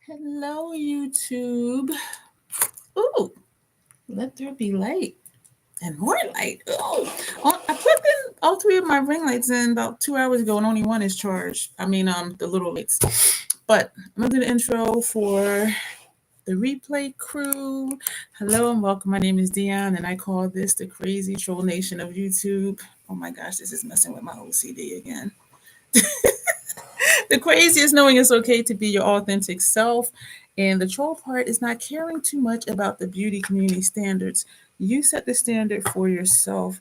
Hello, YouTube. Ooh, let there be light and more light. I put in all three of my ring lights in about 2 hours ago, and only one is charged. The little lights. But I'm gonna do the intro for the replay crew. Hello and welcome. My name is Dion, and I call this the crazy troll nation of YouTube. Oh my gosh, this is messing with my OCD again. The crazy is knowing it's okay to be your authentic self. And the troll part is not caring too much about the beauty community standards. You set the standard for yourself.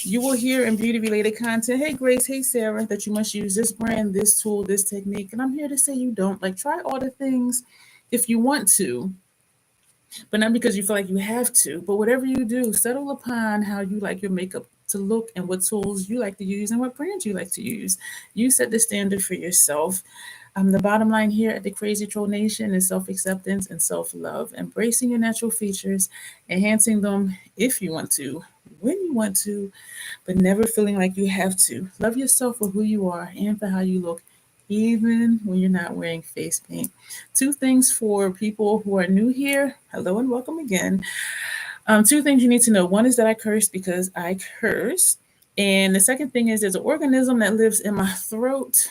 You will hear in beauty related content, hey Grace, hey Sarah, that you must use this brand, this tool, this technique. And I'm here to say you don't. Like, try all the things if you want to, but not because you feel like you have to. But whatever you do, settle upon how you like your makeup to look and what tools you like to use and what brands you like to use. You set the standard for yourself. The bottom line here at the Crazy Troll Nation is self acceptance and self love, embracing your natural features, enhancing them if you want to, when you want to, but never feeling like you have to. Love yourself for who you are and for how you look, even when you're not wearing face paint. Two things for people who are new here. Hello and welcome again. Two things you need to know. One is that I curse because I curse. And the second thing is there's an organism that lives in my throat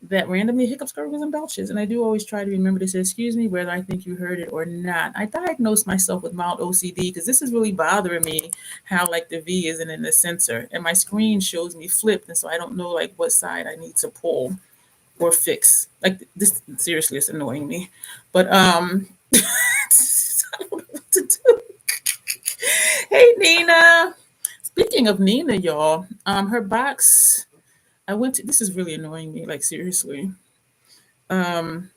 that randomly hiccups, gurgles, and belches. And I do always try to remember to say, excuse me, whether I think you heard it or not. I diagnosed myself with mild OCD because this is really bothering me, how like the V isn't in the center. And my screen shows me flipped. And so I don't know like what side I need to pull or fix. Like this, seriously, it's annoying me. But I don't know what to do. Hey, Nina. Speaking of Nina, y'all, her box, I went to, this is really annoying me, like seriously. Um,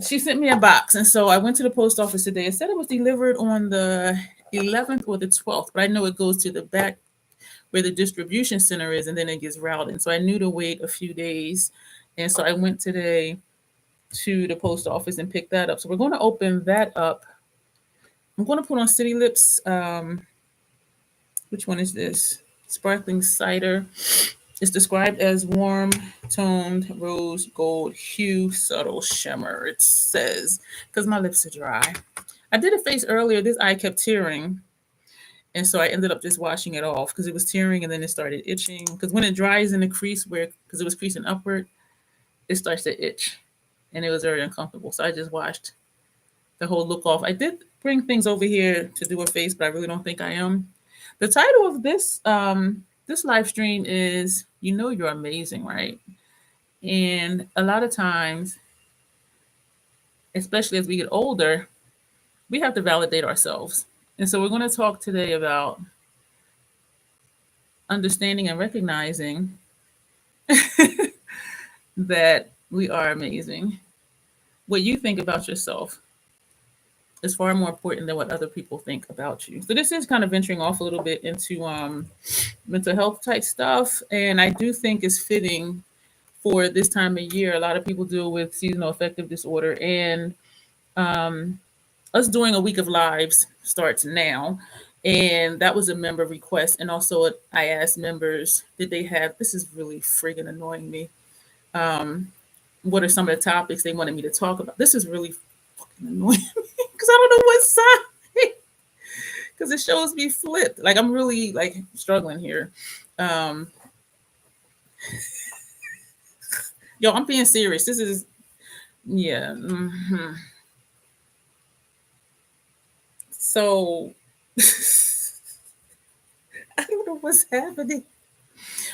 she sent me a box, and so I went to the post office today. It said it was delivered on the 11th or the 12th, but I know it goes to the back where the distribution center is, and then it gets routed. So I knew to wait a few days, and so I went today to the post office and picked that up. So we're going to open that up. I'm going to put on City Lips. Which one is this? Sparkling cider. It's described as warm, toned, rose gold hue, subtle shimmer. It says, because my lips are dry. I did a face earlier. This eye kept tearing. And so I ended up just washing it off because it was tearing and then it started itching. Because when it dries in the crease, because it was creasing upward, it starts to itch. And it was very uncomfortable. So I just washed the whole look off. I did bring things over here to do a face, but I really don't think I am. The title of this live stream is "You Know You're Amazing," right? And a lot of times, especially as we get older, we have to validate ourselves. And so we're going to talk today about understanding and recognizing that we are amazing. What you think about yourself is far more important than what other people think about you. So this is kind of venturing off a little bit into mental health type stuff, and I do think it's fitting for this time of year. A lot of people deal with seasonal affective disorder, and us doing a week of lives starts now. And that was a member request, and also I asked members, did they have? This is really friggin' annoying me. What are some of the topics they wanted me to talk about? This is really fucking annoying me because I don't know what side. Because it shows me flipped. Like I'm really like struggling here. Um, yo, I'm being serious. This is yeah. So I don't know what's happening.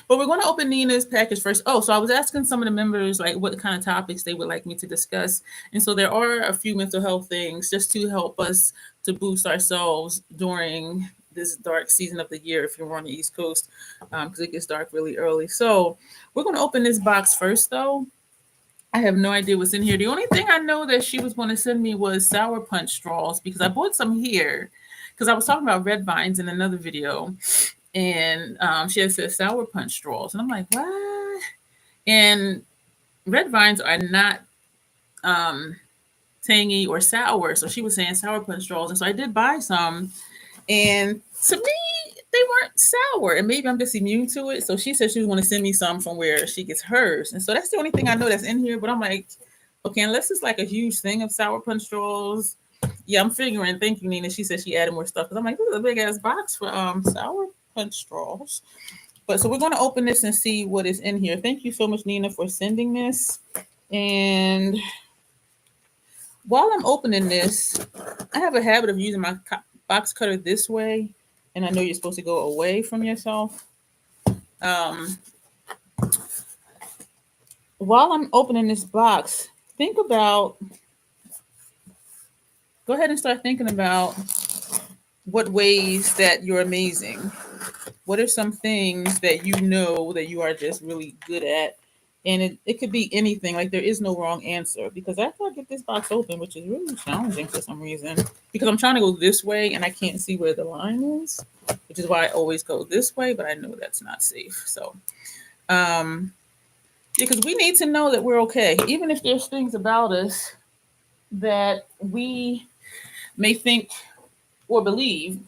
But we're going to open Nina's package first. Oh, so I was asking some of the members like what kind of topics they would like me to discuss. And so there are a few mental health things just to help us to boost ourselves during this dark season of the year if you're on the East Coast, because it gets dark really early. So we're going to open this box first, though. I have no idea what's in here. The only thing I know that she was going to send me was sour punch straws because I bought some here because I was talking about red vines in another video, and she had said sour punch straws, and I'm like, what? And red vines are not tangy or sour, so she was saying sour punch straws, and so I did buy some, and to me, they weren't sour, and maybe I'm just immune to it. So she said she was going to send me some from where she gets hers, and so that's the only thing I know that's in here. But I'm like, okay, unless it's like a huge thing of sour punch straws, yeah, I'm figuring. Thank you, Nina. She said she added more stuff because I'm like, this is a big ass box for sour punch straws. But so we're going to open this and see what is in here. Thank you so much, Nina, for sending this. And while I'm opening this, I have a habit of using my box cutter this way, and I know you're supposed to go away from yourself. Um, while I'm opening this box, think about, go ahead and start thinking about what ways that you're amazing. What are some things that you know that you are just really good at? And it could be anything. Like there is no wrong answer because after I get this box open, which is really challenging for some reason, because I'm trying to go this way and I can't see where the line is, which is why I always go this way, but I know that's not safe. So, because we need to know that we're okay, even if there's things about us that we may think or believe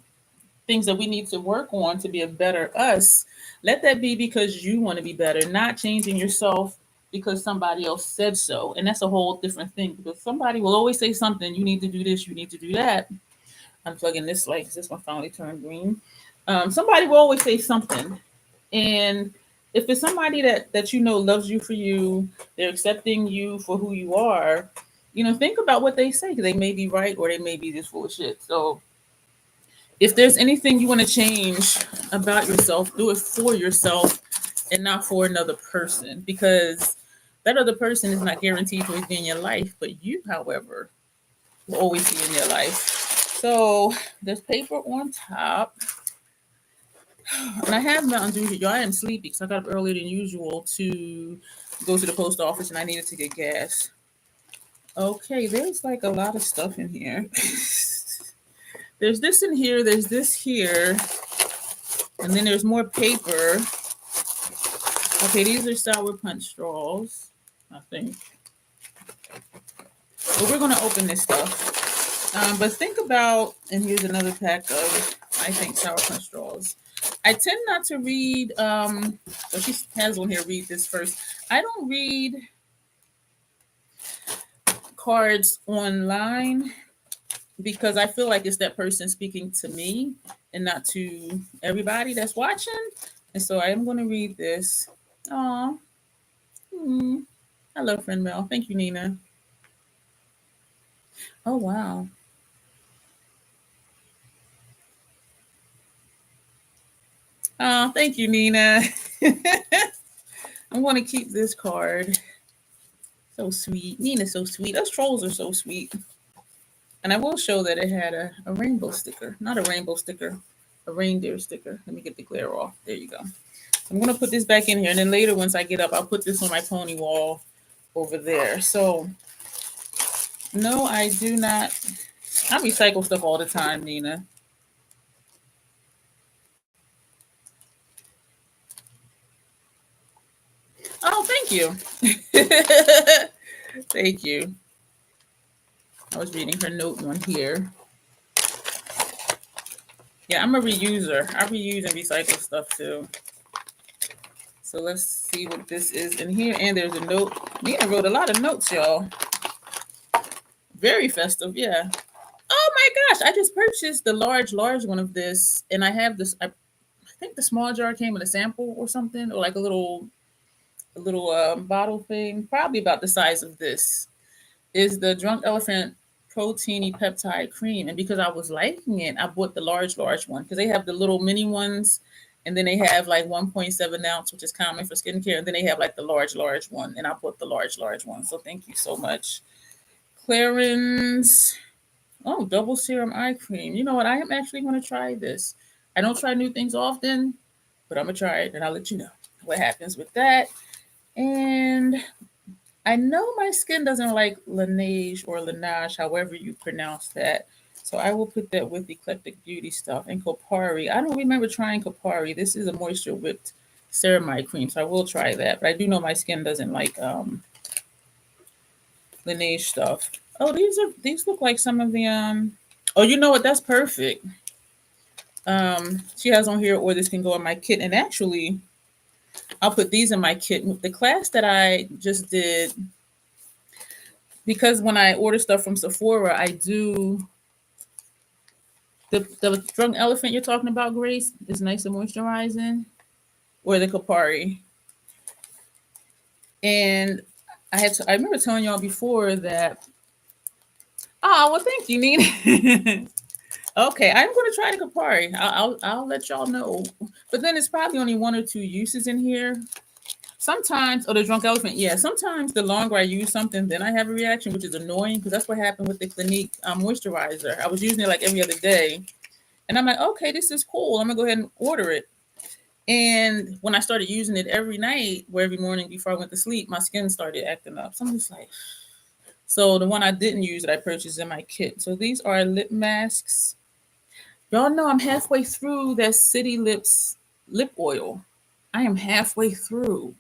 things that we need to work on to be a better us. Let that be because you want to be better, not changing yourself because somebody else said so. And that's a whole different thing because somebody will always say something, you need to do this, you need to do that. I'm plugging this light because this one finally turned green. Somebody will always say something. And if it's somebody that you know loves you for you, they're accepting you for who you are, think about what they say because they may be right or they may be just full of shit. So if there's anything you want to change about yourself, do it for yourself and not for another person because that other person is not guaranteed to always be in your life, but you, however, will always be in your life. So there's paper on top. And I have Mountain Dew here. Y'all, I am sleepy because I got up earlier than usual to go to the post office and I needed to get gas. Okay, there's like a lot of stuff in here. There's this in here, there's this here, and then there's more paper. Okay, these are sour punch straws, I think. But we're going to open this stuff. But think about, and here's another pack of, I think, sour punch straws. I tend not to read, well, she has on here, read this first. I don't read cards online because I feel like it's that person speaking to me and not to everybody that's watching. And so I am going to read this. Aw. I love friend Mel. Thank you, Nina. Oh, wow. Oh, thank you, Nina. I'm going to keep this card. So sweet. Nina's so sweet. Us trolls are so sweet. And I will show that it had a rainbow sticker. Not a rainbow sticker, a reindeer sticker. Let me get the glare off. There you go. I'm going to put this back in here. And then later, once I get up, I'll put this on my pony wall over there. So, no, I do not. I recycle stuff all the time, Nina. Oh, thank you. Thank you. I was reading her note one here. Yeah, I'm a reuser. I reuse and recycle stuff too. So let's see what this is in here. And there's a note. Nina wrote a lot of notes, y'all. Very festive, yeah. Oh my gosh, I just purchased the large one of this. And I have this, I think the small jar came with a sample or something, or like a little bottle thing, probably about the size of this. Is the Drunk Elephant Proteiny Peptide Cream. And because I was liking it, I bought the large one because they have the little mini ones. And then they have like 1.7 ounce, which is common for skincare. And then they have like the large one. And I bought the large one. So thank you so much. Clarins. Oh, double serum eye cream. You know what? I am actually going to try this. I don't try new things often, but I'm going to try it and I'll let you know what happens with that. And I know my skin doesn't like Laneige or Laneige, however you pronounce that. So I will put that with Eclectic Beauty stuff and Kopari. I don't remember trying Kopari. This is a moisture whipped ceramide cream, so I will try that. But I do know my skin doesn't like Laneige stuff. Oh, these look like some of the Oh, you know what? That's perfect. She has on here, or this can go in my kit. And actually, I'll put these in my kit. The class that I just did, because when I order stuff from Sephora, I do the drunk elephant you're talking about, Grace, is nice and moisturizing, or the Kapari. And I remember telling y'all before that. Oh, well, thank you, Nina. Okay, I'm going to try the Kapari. I'll let y'all know. But then it's probably only one or two uses in here. Sometimes, the drunk elephant, yeah. Sometimes the longer I use something, then I have a reaction, which is annoying because that's what happened with the Clinique moisturizer. I was using it like every other day, and I'm like, okay, this is cool. I'm gonna go ahead and order it. And when I started using it every night or every morning before I went to sleep, my skin started acting up. So I'm just like, so the one I didn't use that I purchased in my kit. So these are lip masks. Y'all know I'm halfway through that City Lips lip oil. I am halfway through.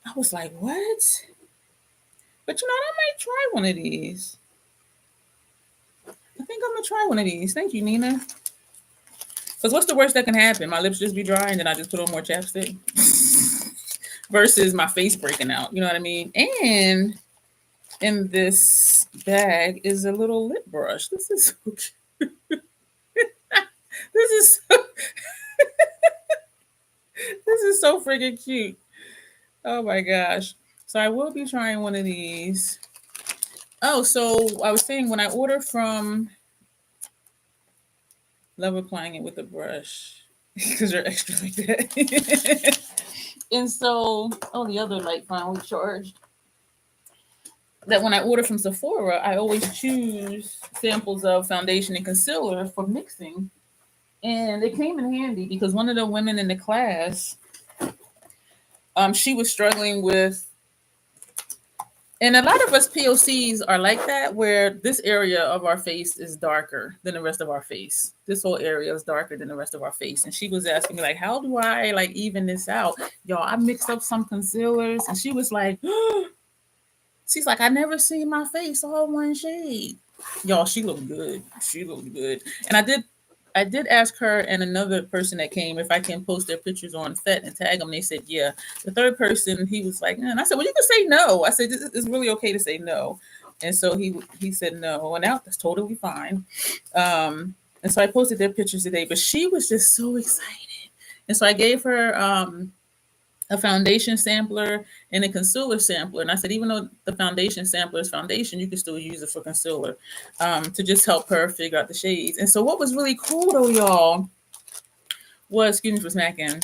I was like, what? But you know, I might try one of these. I think I'm gonna try one of these. Thank you, Nina. Because what's the worst that can happen? My lips just be dry and then I just put on more chapstick. Versus my face breaking out. You know what I mean? And in this bag is a little lip brush. This is so cute. This is so, this is so freaking cute. Oh my gosh. So I will be trying one of these. Oh, so I was saying when I order from, love applying it with a brush because they're extra like that. And so, the other light finally charged. That when I order from Sephora, I always choose samples of foundation and concealer for mixing. And it came in handy because one of the women in the class, she was struggling with, and a lot of us POCs are like that, where this area of our face is darker than the rest of our face. This whole area is darker than the rest of our face. And she was asking me, like, how do I like even this out? Y'all, I mixed up some concealers, and she was like, she's like, I never seen my face all one shade. Y'all, she looked good. She looked good. And I did ask her and another person that came if I can post their pictures on FET and tag them. They said, yeah. The third person, he was like, and I said, well, you can say no. I said, it's really okay to say no. And so he said no. And that's totally fine. And so I posted their pictures today, but she was just so excited. And so I gave her a foundation sampler and a concealer sampler. And I said, even though the foundation sampler is foundation, you can still use it for concealer to just help her figure out the shades. And so what was really cool though, y'all, was, excuse me for smacking,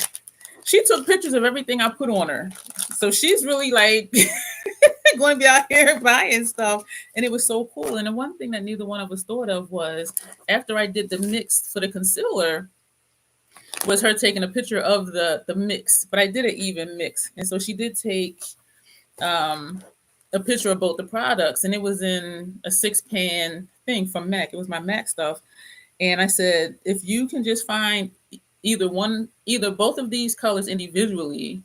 she took pictures of everything I put on her. So she's really like going to be out here buying stuff. And it was so cool. And the one thing that neither one of us thought of was after I did the mix for the concealer, was her taking a picture of the mix, but I did an even mix. And so she did take a picture of both the products, and it was in a 6-pan thing from MAC. It was my MAC stuff. And I said, if you can just find either both of these colors individually,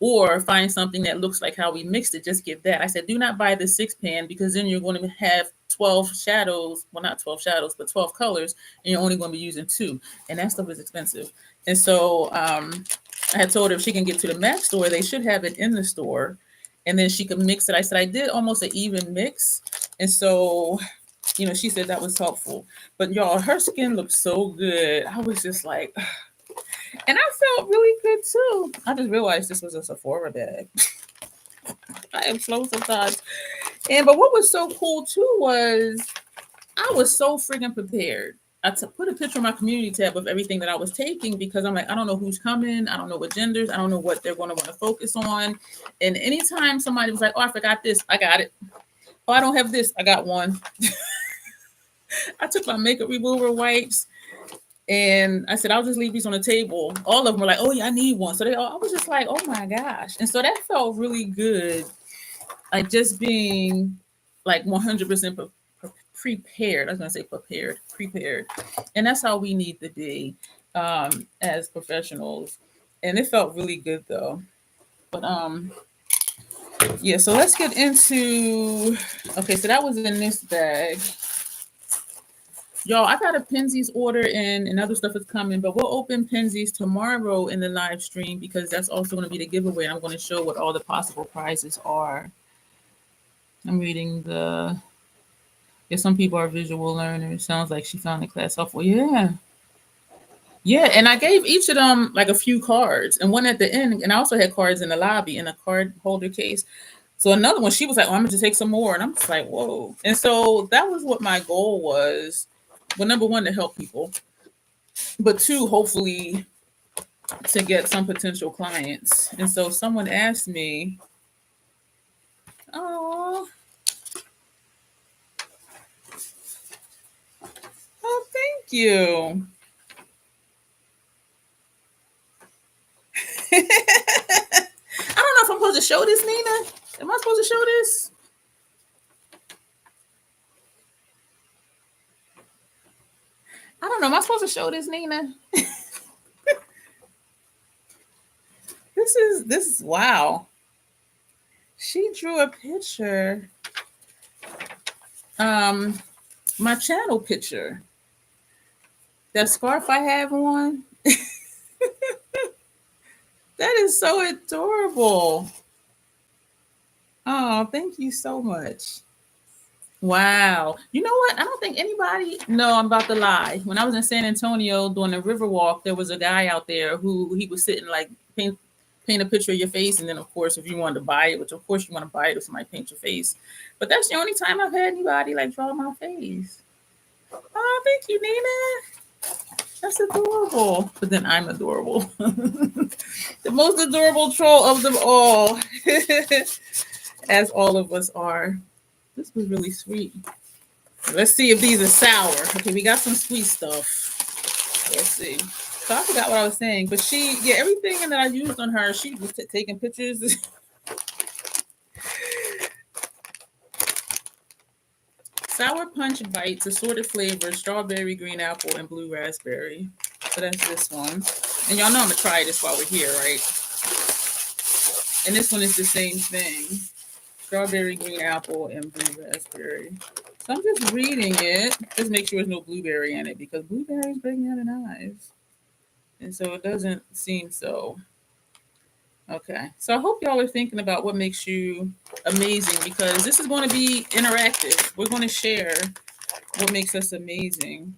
or find something that looks like how we mixed it, just get that. I said, do not buy the 6-pan because then you're going to have 12 shadows. Well, not 12 shadows, but 12 colors, and you're only going to be using 2. And that stuff is expensive. And so I had told her if she can get to the MAC store, they should have it in the store. And then she could mix it. I said, I did almost an even mix. And so, she said that was helpful. But y'all, her skin looked so good. I was just like, and I felt really good too. I just realized this was a Sephora bag. I am slow sometimes. But what was so cool too was I was so friggin' prepared. I put a picture on my community tab of everything that I was taking because I'm like, I don't know who's coming. I don't know what genders. I don't know what they're going to want to focus on. And anytime somebody was like, oh, I forgot this, I got it. Oh, I don't have this, I got one. I took my makeup remover wipes. And I said, I'll just leave these on the table. All of them were like, oh, yeah, I need one. So I was just like, oh, my gosh. And so that felt really good. Like just being like 100% prepared. I was going to say prepared. And that's how we need to be as professionals. And it felt really good, though. But yeah, so let's get into, okay, so that was in this bag. Y'all, I got a Penzies order in and other stuff is coming, but we'll open Penzies tomorrow in the live stream because that's also going to be the giveaway. I'm going to show what all the possible prizes are. I'm reading the. Yeah, some people are visual learners. Sounds like she found the class helpful. Yeah. Yeah, and I gave each of them like a few cards and one at the end. And I also had cards in the lobby in a card holder case. So another one, she was like, oh, I'm going to take some more. And I'm just like, whoa. And so that was what my goal was. Well, number one, to help people. But two, hopefully to get some potential clients. And so someone asked me, oh, thank you. I don't know if I'm supposed to show this, Nina. Am I supposed to show this? I don't know. Am I supposed to show this, Nina? This is wow. She drew a picture. My channel picture. That scarf I have on. That is so adorable. Oh, thank you so much. Wow. You know what? I don't think anybody. No, I'm about to lie. When I was in San Antonio doing the river walk, there was a guy out there who he was sitting like paint a picture of your face, and then of course if you wanted to buy it, which of course you want to buy it if somebody paints your face. But that's the only time I've had anybody like draw my face. Oh, thank you, Nina. That's adorable. But then I'm adorable. The most adorable troll of them all. As all of us are. This was really sweet. Let's see if these are sour. Okay, we got some sweet stuff. Let's see. So I forgot what I was saying, but everything that I used on her, she was taking pictures. Sour Punch Bites, assorted flavors, strawberry, green apple, and blue raspberry. So that's this one. And y'all know I'm going to try this while we're here, right? And this one is the same thing. Strawberry, green apple, and blue raspberry. So I'm just reading it. Just make sure there's no blueberry in it because blueberries break me out of knives. And so it doesn't seem so. Okay. So I hope y'all are thinking about what makes you amazing because this is going to be interactive. We're going to share what makes us amazing.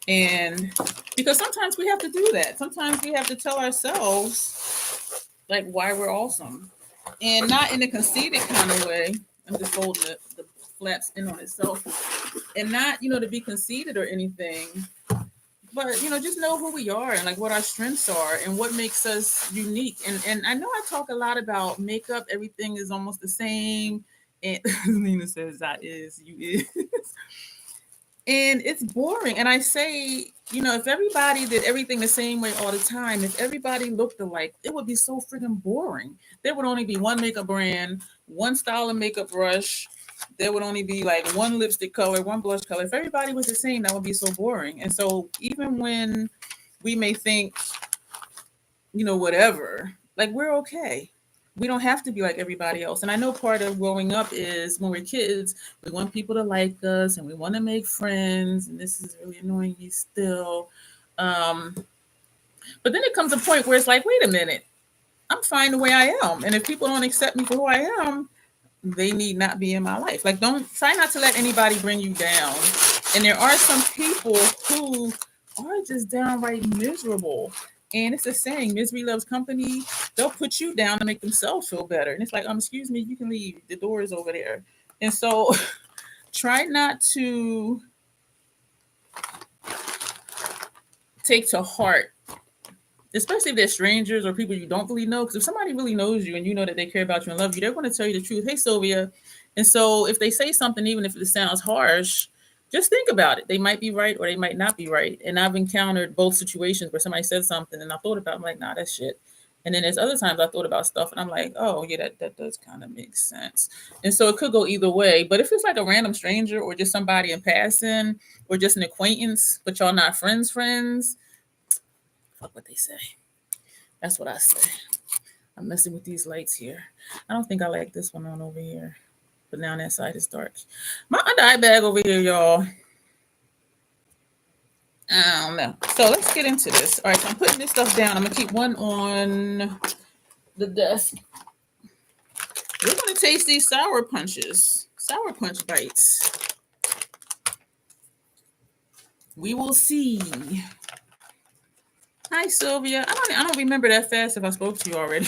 And because sometimes we have to do that. Sometimes we have to tell ourselves like why we're awesome. And not in a conceited kind of way. I'm just folding the flaps in on itself. And not, to be conceited or anything. But, just know who we are and like what our strengths are and what makes us unique. And I know I talk a lot about makeup. Everything is almost the same. And Nina says that is, you is. And it's boring. And I say, if everybody did everything the same way all the time, if everybody looked alike, it would be so freaking boring. There would only be one makeup brand, one style of makeup brush. There would only be like one lipstick color, one blush color. If everybody was the same, that would be so boring. And so even when we may think, whatever, like we're okay. We don't have to be like everybody else. And I know part of growing up is when we're kids, we want people to like us and we want to make friends. And this is really annoying me still. But then it comes a point where it's like, wait a minute, I'm fine the way I am. And if people don't accept me for who I am, they need not be in my life. Like, try not to let anybody bring you down. And there are some people who are just downright miserable. And it's a saying, misery loves company. They'll put you down to make themselves feel better. And it's like, excuse me, you can leave. The door is over there. And so try not to take to heart, especially if they're strangers or people you don't really know. Because if somebody really knows you and you know that they care about you and love you, they're going to tell you the truth. Hey, Sylvia. And so if they say something, even if it sounds harsh, just think about it. They might be right or they might not be right. And I've encountered both situations where somebody said something and I thought about it, I'm like, nah, that's shit. And then there's other times I thought about stuff and I'm like, oh, yeah, that does kind of make sense. And so it could go either way. But if it's like a random stranger or just somebody in passing or just an acquaintance, but y'all not friends, fuck what they say. That's what I say. I'm messing with these lights here. I don't think I like this one on over here. But now that side is dark. My under eye bag over here, y'all. I don't know. So let's get into this. All right, so I'm putting this stuff down. I'm gonna keep one on the desk. We're gonna taste these sour punches, sour punch bites. We will see. Hi, Sylvia. I don't remember that fast if I spoke to you already.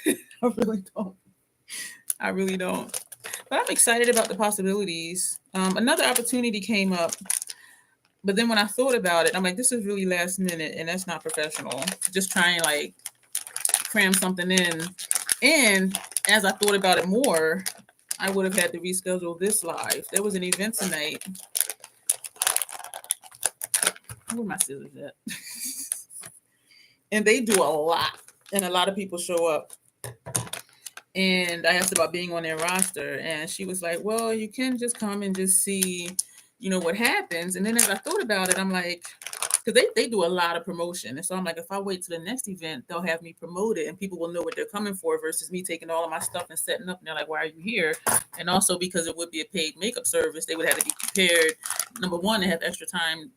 I really don't. I really don't. But I'm excited about the possibilities. Another opportunity came up, but then when I thought about it, I'm like, this is really last minute, and that's not professional. Just trying like cram something in. And as I thought about it more, I would have had to reschedule this live. There was an event tonight. Where my scissors at? And they do a lot, and a lot of people show up. And I asked about being on their roster, and she was like, well, you can just come and just see, what happens. And then as I thought about it, I'm like, because they do a lot of promotion. And so I'm like, if I wait to the next event, they'll have me promoted and people will know what they're coming for versus me taking all of my stuff and setting up. And they're like, why are you here? And also because it would be a paid makeup service, they would have to be prepared. Number one, they have extra time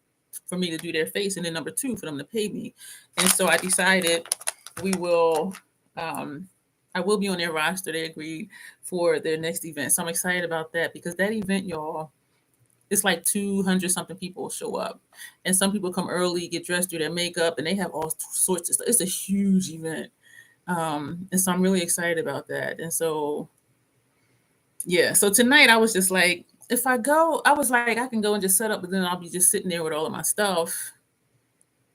for me to do their face. And then number two, for them to pay me. And so I decided I will be on their roster. They agreed for their next event. So I'm excited about that because that event, y'all, it's like 200 something people show up. And some people come early, get dressed, do their makeup, and they have all sorts of stuff. It's a huge event. And so I'm really excited about that. And so, yeah. So tonight I was just like, if I go, I was like, I can go and just set up, but then I'll be just sitting there with all of my stuff.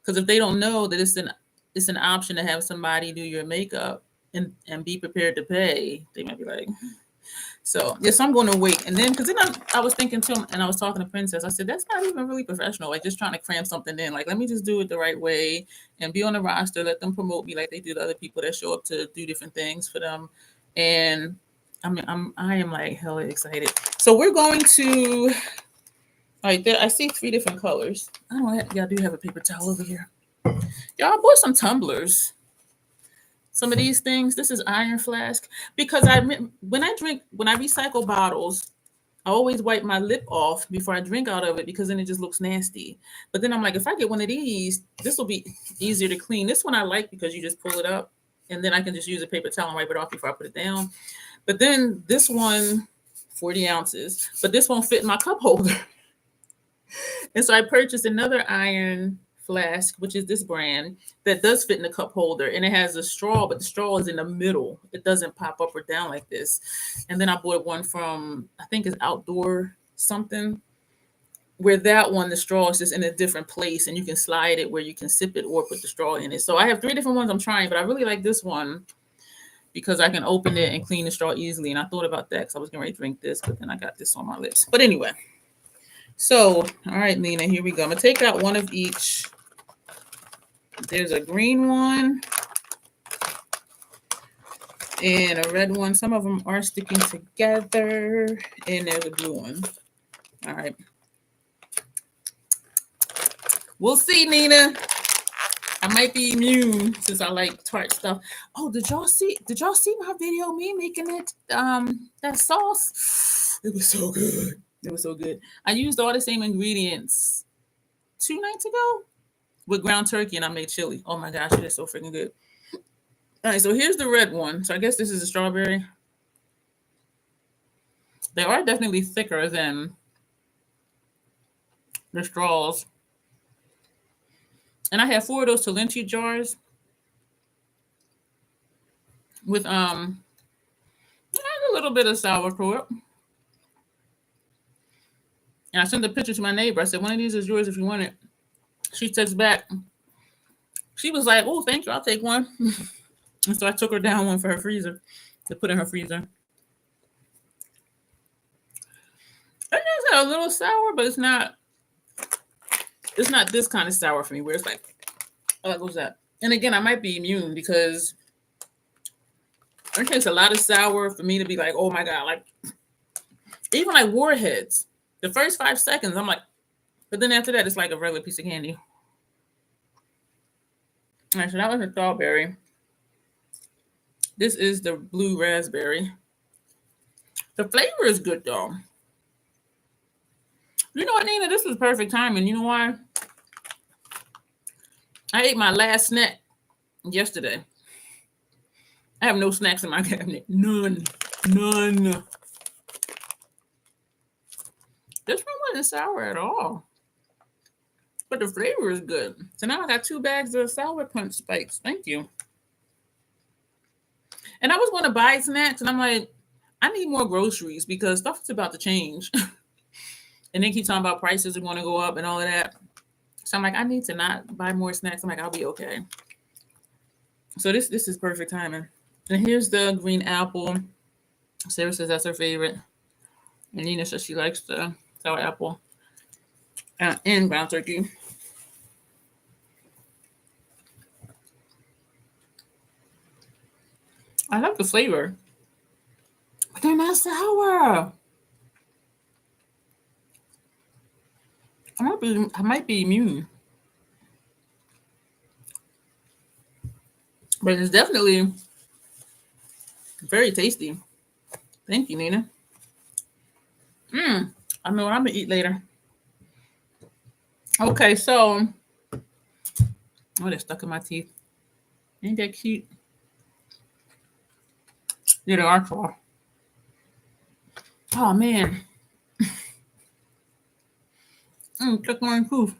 Because if they don't know that it's an option to have somebody do your makeup and be prepared to pay, they might be like, so yes, I'm going to wait. And then, because then I was thinking too, and I was talking to Princess, I said, that's not even really professional. Like just trying to cram something in. Like, let me just do it the right way and be on the roster. Let them promote me like they do the other people that show up to do different things for them. And I am like hella excited. So we're going to, all right, there, I see 3 different colors. I don't have, y'all do have a paper towel over here. Y'all, I bought some tumblers. Some of these things, this is iron flask because when I recycle bottles, I always wipe my lip off before I drink out of it because then it just looks nasty. But then I'm like, if I get one of these, this will be easier to clean. This one I like because you just pull it up and then I can just use a paper towel and wipe it off before I put it down. But then this one, 40 ounces, but this won't fit in my cup holder. And so I purchased another iron flask, which is this brand, that does fit in the cup holder. And it has a straw, but the straw is in the middle. It doesn't pop up or down like this. And then I bought one from, I think it's Outdoor something, where that one, the straw is just in a different place and you can slide it where you can sip it or put the straw in it. So I have 3 different ones I'm trying, but I really like this one because I can open it and clean the straw easily. And I thought about that because I was getting ready to drink this, but then I got this on my lips. But anyway. So, all right, Nina, here we go. I'm going to take out one of each. There's a green one and a red one. Some of them are sticking together. And there's a blue one. All right. We'll see, Nina. I might be immune since I like tart stuff. Oh, did y'all see my video, me making it? That sauce? It was so good. It was so good. I used all the same ingredients 2 nights ago with ground turkey and I made chili. Oh my gosh, it is so freaking good. All right, so here's the red one. So I guess this is a strawberry. They are definitely thicker than the straws. And I have 4 of those Talenti jars with a little bit of sauerkraut. And I sent a picture to my neighbor. I said, one of these is yours if you want it. She texts back. She was like, oh, thank you. I'll take one. And so I took her down one for her freezer to put in her freezer. It is a little sour, but it's not this kind of sour for me where it's like, oh, what was that? And again, I might be immune because it takes a lot of sour for me to be like, oh my God, like even like Warheads, the first 5 seconds, I'm like, but then after that, it's like a regular piece of candy. All right, so that was a strawberry. This is the blue raspberry. The flavor is good though. You know what, Nina? This was perfect timing. You know why? I ate my last snack yesterday. I have no snacks in my cabinet. None. None. This one wasn't sour at all. But the flavor is good. So now I got 2 bags of Sour Punch spikes. Thank you. And I was going to buy snacks, and I'm like, I need more groceries because stuff is about to change. And they keep talking about prices are going to go up and all of that. So I'm like, I need to not buy more snacks. I'm like, I'll be okay. So this is perfect timing. And here's the green apple. Sarah says that's her favorite. And Nina says she likes the sour apple and ground turkey. I like the flavor, but they're not sour. I might be immune, but it's definitely very tasty. Thank you, Nina. I know what I'm gonna eat later. Okay, so they're stuck in my teeth. Ain't that cute? Yeah, they are tall. Oh man. Stuck on my tooth.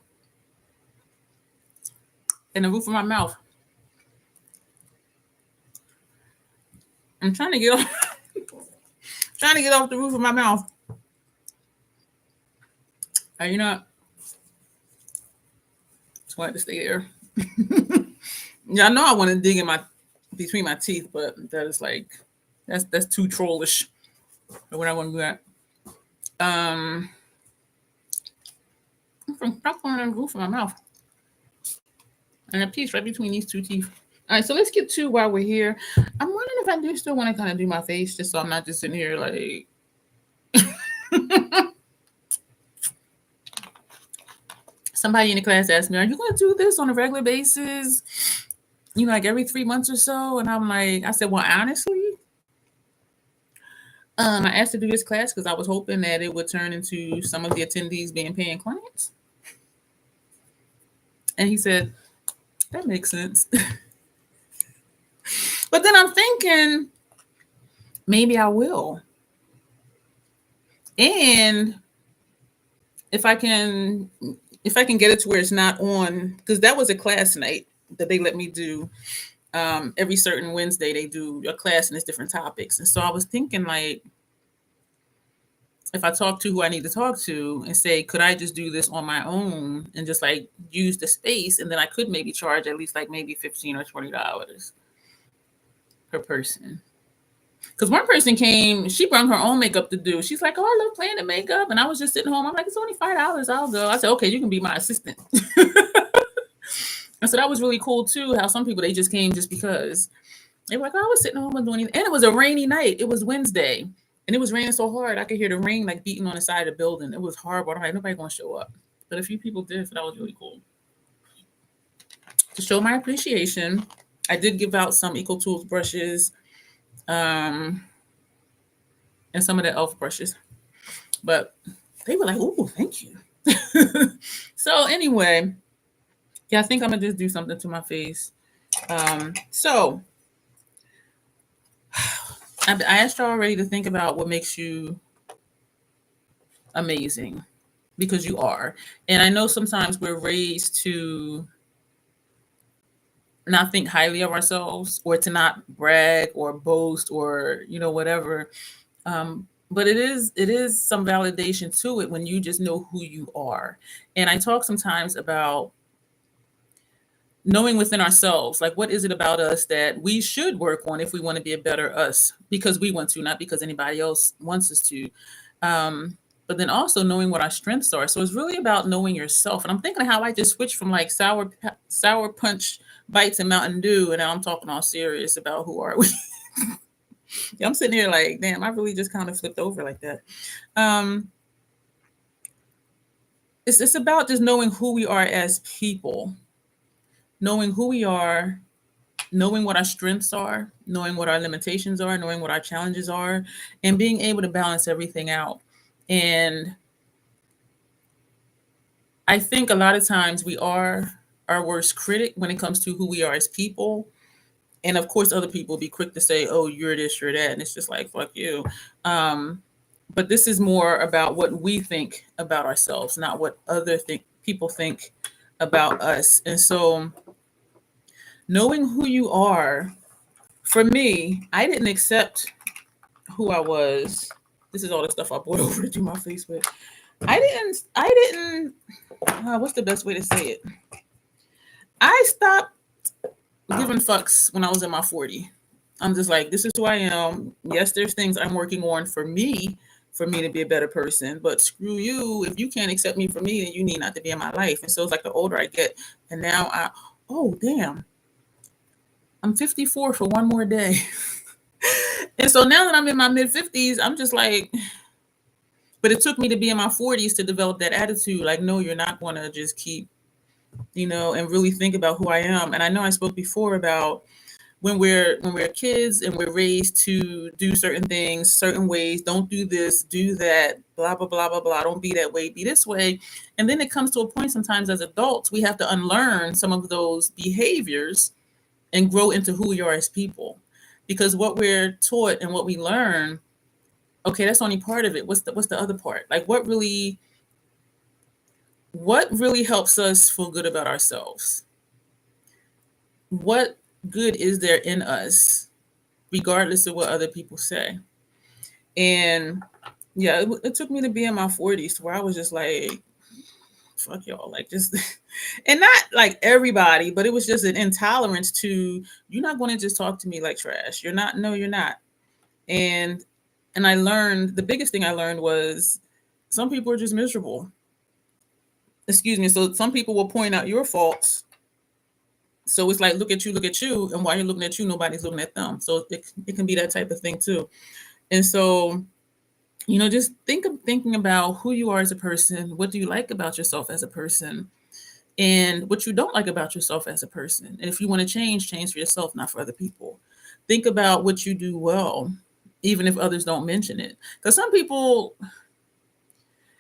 In the roof of my mouth. I'm trying to get off trying to get off the roof of my mouth. You know, just wanted to stay there. Yeah, I know I want to dig in between my teeth, but that is like that's too trollish. What I want to do that. I'm stuck on the roof of my mouth. And a piece right between these 2 teeth. All right, so let's get to why we're here. I'm wondering if I do still want to kind of do my face, just so I'm not just sitting here like. Somebody in the class asked me, "Are you going to do this on a regular basis? You know, like every 3 months or so?" And I'm like, I said, well, honestly, I asked to do this class because I was hoping that it would turn into some of the attendees being paying clients. And he said, that makes sense. But then I'm thinking, maybe I will. And if I can get it to where it's not on, because that was a class night that they let me do. Every certain Wednesday they do a class and it's different topics. And so I was thinking, like, if I talk to who I need to talk to and say, could I just do this on my own and just like use the space, and then I could maybe charge at least like maybe $15 or $20 per person. Because one person came, she brought her own makeup to do. She's like, oh, I love playing the makeup. And I was just sitting home. I'm like, it's only $5. I'll go. I said, okay, you can be my assistant. And so that was really cool too, how some people, they just came just because. They were like, oh, I was sitting home and doing anything. And it was a rainy night. It was Wednesday. And it was raining so hard, I could hear the rain like beating on the side of the building. It was horrible. I'm like, nobody going to show up. But a few people did, so that was really cool. To show my appreciation, I did give out some Eco Tools brushes and some of the e.l.f. brushes. But they were like, ooh, thank you. So anyway, yeah, I think I'm going to just do something to my face. So I asked you already to think about what makes you amazing, because you are. And I know sometimes we're raised to not think highly of ourselves, or to not brag or boast or, you know, whatever. But it is some validation to it when you just know who you are. And I talk sometimes about knowing within ourselves, like, what is it about us that we should work on if we want to be a better us, because we want to, not because anybody else wants us to. But then also knowing what our strengths are. So it's really about knowing yourself. And I'm thinking how I just switched from like sour punch bites and Mountain Dew, and now I'm talking all serious about who are we. Yeah, I'm sitting here like, damn, I really just kind of flipped over like that. It's about just knowing who we are as people, knowing who we are, knowing what our strengths are, knowing what our limitations are, knowing what our challenges are, and being able to balance everything out. And I think a lot of times we are our worst critic when it comes to who we are as people. And of course, other people be quick to say, "Oh, you're this, you're that," and it's just like, "Fuck you." Um, but this is more about what we think about ourselves, not what other people think about us. And so, knowing who you are, for me, I didn't accept who I was. This is all the stuff I brought over to do my face with. I didn't. What's the best way to say it? I stopped giving fucks when I was in my 40. I'm just like, this is who I am. Yes, there's things I'm working on for me to be a better person. But screw you. If you can't accept me for me, then you need not to be in my life. And so it's like the older I get, and now oh damn, I'm 54 for one more day. And so now that I'm in my mid 50s, I'm just like, but it took me to be in my 40s to develop that attitude. Like, no, you're not going to just keep, and really think about who I am. And I know I spoke before about when we're kids and we're raised to do certain things certain ways, don't do this, do that, blah blah blah blah blah, don't be that way, be this way. And then it comes to a point sometimes as adults we have to unlearn some of those behaviors and grow into who we are as people, because what we're taught and what we learn, okay, that's only part of it. What's the other part? Like what really helps us feel good about ourselves? What good is there in us regardless of what other people say? And yeah, it took me to be in my 40s to where I was just like, fuck y'all, like just, and not like everybody, but it was just an intolerance to, you're not going to just talk to me like trash. You're not, no, you're not. And, and I learned, the biggest thing I learned was some people are just miserable. Excuse me. So some people will point out your faults. So it's like, look at you. And while you're looking at you, nobody's looking at them. So it can be that type of thing too. And so, just thinking about who you are as a person. What do you like about yourself as a person? And what you don't like about yourself as a person. And if you want to change for yourself, not for other people. Think about what you do well, even if others don't mention it. Because some people,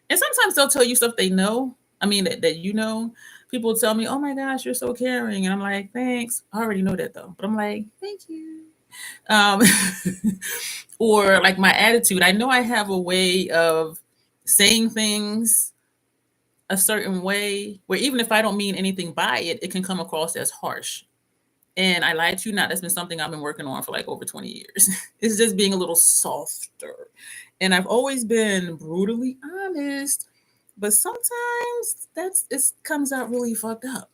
and sometimes they'll tell you stuff they know. I mean, that people tell me, oh my gosh, you're so caring. And I'm like, thanks. I already know that though. But I'm like, thank you. Um, or like my attitude. I know I have a way of saying things a certain way where even if I don't mean anything by it, it can come across as harsh. And I lied to you not. That's been something I've been working on for like over 20 years. It's just being a little softer. And I've always been brutally honest, but sometimes it comes out really fucked up.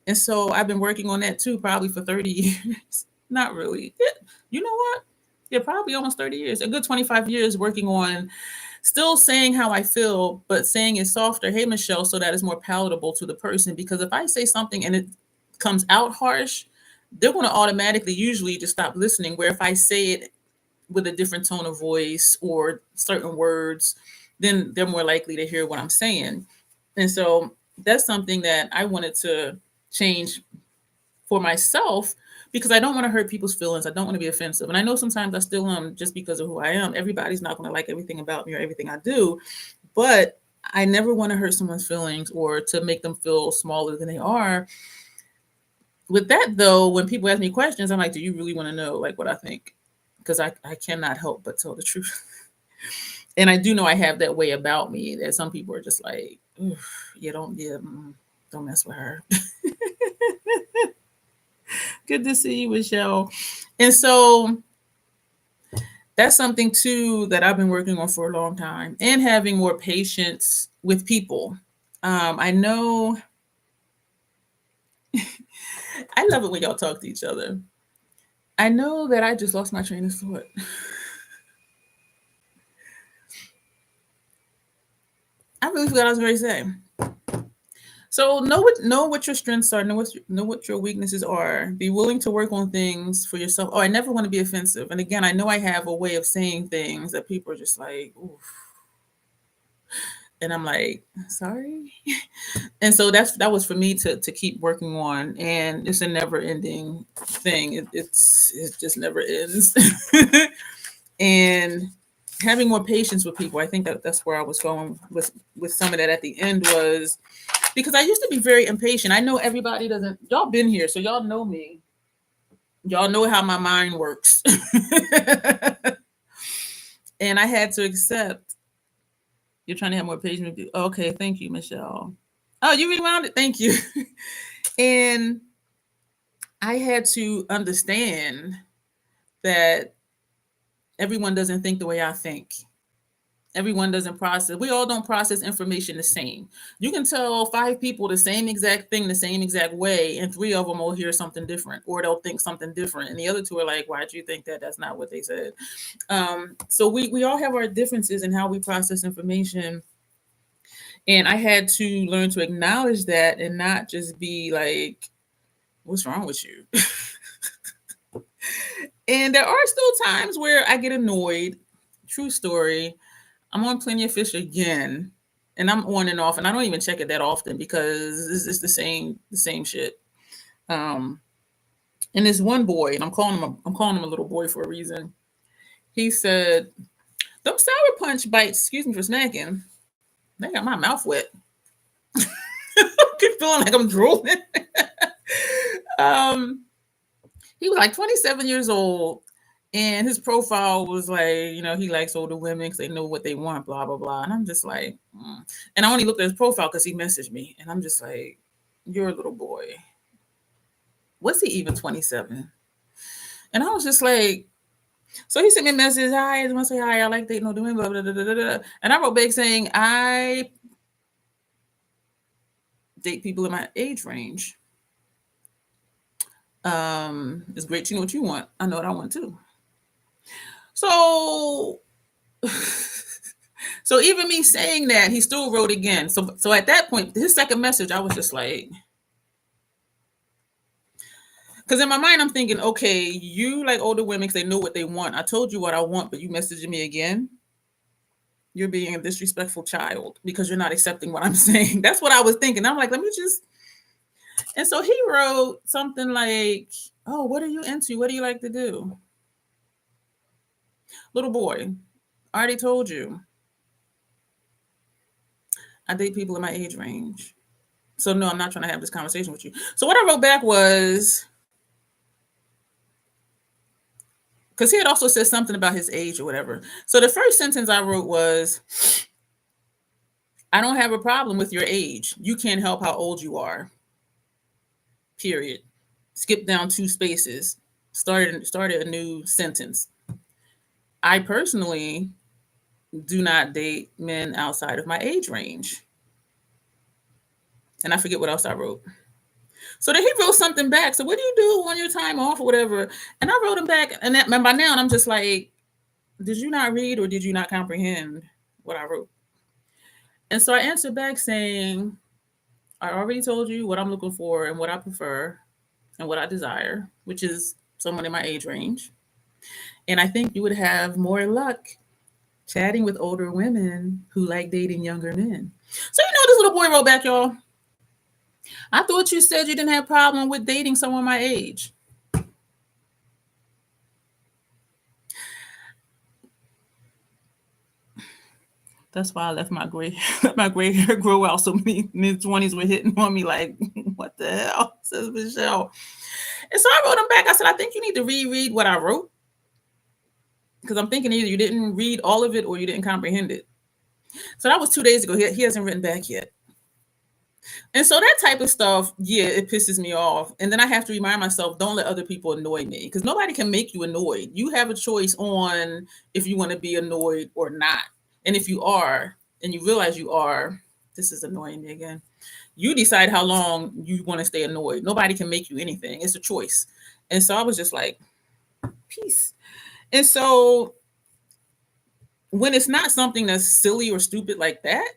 And so I've been working on that too, probably for 30 years. Not really. Yeah, you know what? Yeah, probably almost 30 years. A good 25 years working on still saying how I feel, but saying it softer. Hey, Michelle, so that is more palatable to the person. Because if I say something and it comes out harsh, they're going to automatically usually just stop listening. Where if I say it with a different tone of voice or certain words, then they're more likely to hear what I'm saying. And so that's something that I wanted to change for myself, because I don't want to hurt people's feelings. I don't want to be offensive. And I know sometimes I still am, just because of who I am. Everybody's not going to like everything about me or everything I do, but I never want to hurt someone's feelings or to make them feel smaller than they are. With that though, when people ask me questions, I'm like, do you really want to know like what I think? Because I cannot help but tell the truth. And I do know I have that way about me that some people are just like, don't mess with her. Good to see you, Michelle. And so that's something too that I've been working on for a long time, and having more patience with people. I know I love it when y'all talk to each other. I know that I just lost my train of thought. I really forgot what I was going to say. So know what your strengths are, know what your weaknesses are. Be willing to work on things for yourself. Oh, I never want to be offensive. And again, I know I have a way of saying things that people are just like, oof. And I'm like, sorry. And so that was for me to keep working on, and it's a never ending thing. It just never ends. And having more patience with people. I think that's where I was going with some of that at the end was because I used to be very impatient. I know everybody doesn't, y'all been here, so y'all know me. Y'all know how my mind works. And I had to accept, you're trying to have more patience. Okay, thank you, Michelle. Oh, you rewound it. Thank you. And I had to understand that everyone doesn't think the way I think. Everyone doesn't process. We all don't process information the same. You can tell 5 people the same exact thing, the same exact way, and 3 of them will hear something different, or they'll think something different. And the other 2 are like, why'd you think that? That's not what they said. So we all have our differences in how we process information. And I had to learn to acknowledge that and not just be like, what's wrong with you? And there are still times where I get annoyed. True story. I'm on Plenty of Fish again, and I'm on and off, and I don't even check it that often because it's the same shit. And this one boy, and I'm calling him a little boy for a reason. He said, "Those Sour Punch bites, excuse me for smacking, they got my mouth wet." I keep feeling like I'm drooling. He was like 27 years old. And his profile was like, he likes older women because they know what they want, blah, blah, blah. And I'm just like, And I only looked at his profile because he messaged me. And I'm just like, you're a little boy. Was he even 27? And I was just like, so he sent me a message. Hi, I just want to say hi. I like dating older women, blah, blah, blah, blah, blah. And I wrote back saying, I date people in my age range. It's great to know what you want. I know what I want too. So even me saying that, he still wrote again. So at that point, his second message, I was just like, because in my mind, I'm thinking, okay, you like older women because they know what they want. I told you what I want, but you messaging me again. You're being a disrespectful child because you're not accepting what I'm saying. That's what I was thinking. I'm like, let me just. And so he wrote something like, oh, what are you into? What do you like to do? Little boy, I already told you. I date people in my age range. So no, I'm not trying to have this conversation with you. So what I wrote back was, because he had also said something about his age or whatever. So the first sentence I wrote was, I don't have a problem with your age. You can't help how old you are. Period. Skip down 2 spaces. Started a new sentence. I personally do not date men outside of my age range. And I forget what else I wrote. So then he wrote something back. So what do you do on your time off or whatever? And I wrote him back. And by now I'm just like, did you not read or did you not comprehend what I wrote? And so I answered back saying, I already told you what I'm looking for and what I prefer and what I desire, which is someone in my age range. And I think you would have more luck chatting with older women who like dating younger men. So this little boy wrote back, y'all. I thought you said you didn't have a problem with dating someone my age. That's why I left my gray hair grow out. So many mid-20s were hitting on me like, what the hell, says Michelle. And so I wrote him back. I said, I think you need to reread what I wrote. Because I'm thinking either you didn't read all of it or you didn't comprehend it. So that was 2 days ago. He hasn't written back yet. And so that type of stuff, yeah, it pisses me off. And then I have to remind myself, don't let other people annoy me. Because nobody can make you annoyed. You have a choice on if you want to be annoyed or not. And if you are, and you realize you are, this is annoying me again. You decide how long you want to stay annoyed. Nobody can make you anything. It's a choice. And so I was just like, peace. And so when it's not something that's silly or stupid like that,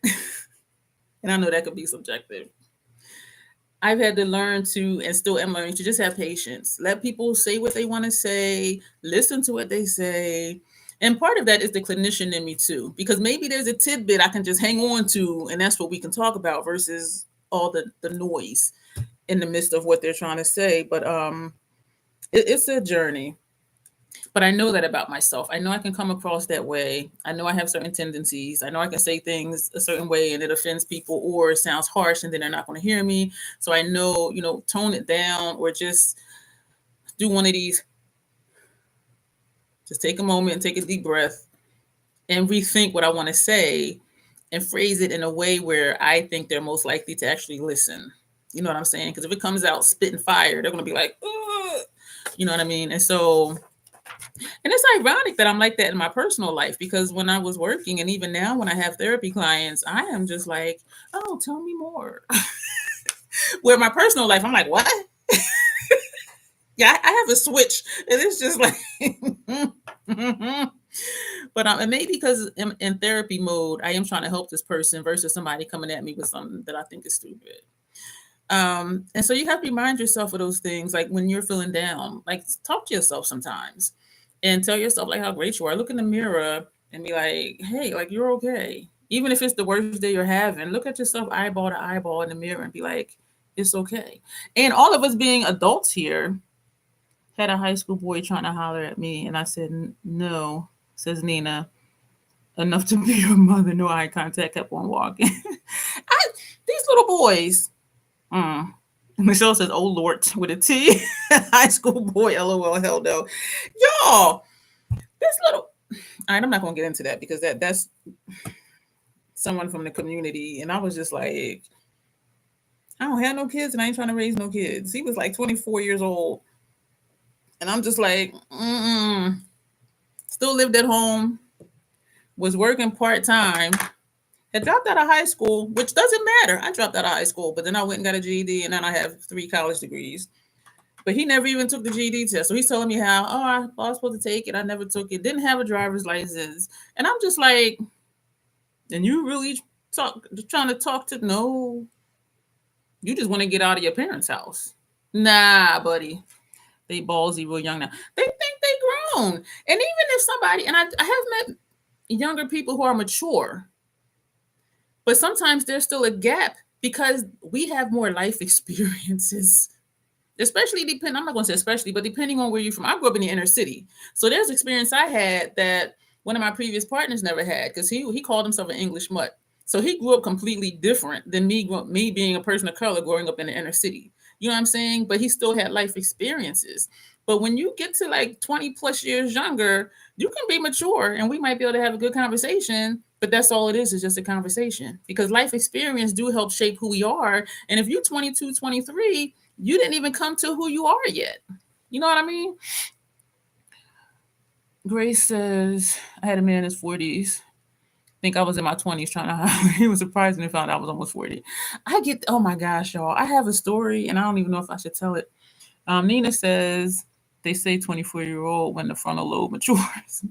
and I know that could be subjective, I've had to learn to, and still am learning to, just have patience. Let people say what they want to say, listen to what they say. And part of that is the clinician in me too, because maybe there's a tidbit I can just hang on to, and that's what we can talk about versus all the noise in the midst of what they're trying to say. But it's a journey. But I know that about myself. I know I can come across that way. I know I have certain tendencies. I know I can say things a certain way and it offends people or it sounds harsh and then they're not going to hear me. So I know, tone it down or just do one of these. Just take a moment and take a deep breath and rethink what I want to say and phrase it in a way where I think they're most likely to actually listen. You know what I'm saying? Because if it comes out spitting fire, they're going to be like, ugh. You know what I mean? And so, and it's ironic that I'm like that in my personal life because when I was working and even now when I have therapy clients, I am just like, oh, tell me more. Where my personal life, I'm like, what? Yeah, I have a switch. And it's just like, but and maybe because in therapy mode, I am trying to help this person versus somebody coming at me with something that I think is stupid. And so you have to remind yourself of those things, like when you're feeling down, like talk to yourself sometimes and tell yourself like how great you are. Look in the mirror and be like, hey, like you're okay. Even if it's the worst day you're having, look at yourself eyeball to eyeball in the mirror and be like, it's okay. And all of us being adults here had a high school boy trying to holler at me, and I said, no, says Nina, enough to be your mother. No eye contact, kept on walking. These little boys. Michelle says, oh Lord, with a T. High school boy, LOL, hell no. Y'all, this little, all right, I'm not going to get into that because that's someone from the community. And I was just like, I don't have no kids and I ain't trying to raise no kids. He was like 24 years old. And I'm just like, still lived at home, was working part-time, had dropped out of high school, which doesn't matter. I dropped out of high school, but then I went and got a GED and then I have 3 college degrees. But he never even took the GED test. So he's telling me how, I was supposed to take it. I never took it. Didn't have a driver's license. And I'm just like, and you really trying to talk to, no, you just want to get out of your parents' house. Nah, buddy. They ballsy real young now. They think they grown. And even if somebody, and I have met younger people who are mature, but sometimes there's still a gap because we have more life experiences. Especially I'm not going to say especially, but depending on where you're from. I grew up in the inner city. So there's experience I had that one of my previous partners never had because he called himself an English mutt. So he grew up completely different than me being a person of color growing up in the inner city. You know what I'm saying? But he still had life experiences. But when you get to like 20 plus years younger, you can be mature and we might be able to have a good conversation. But that's all it is just a conversation because life experience do help shape who we are. And if you're 22, 23, you didn't even come to who you are yet. You know what I mean? Grace says, I had a man in his 40s. I think I was in my 20s trying to hire. He was surprised when he found out I was almost 40. Oh my gosh, y'all. I have a story and I don't even know if I should tell it. Nina says, they say 24-year-old when the frontal lobe matures.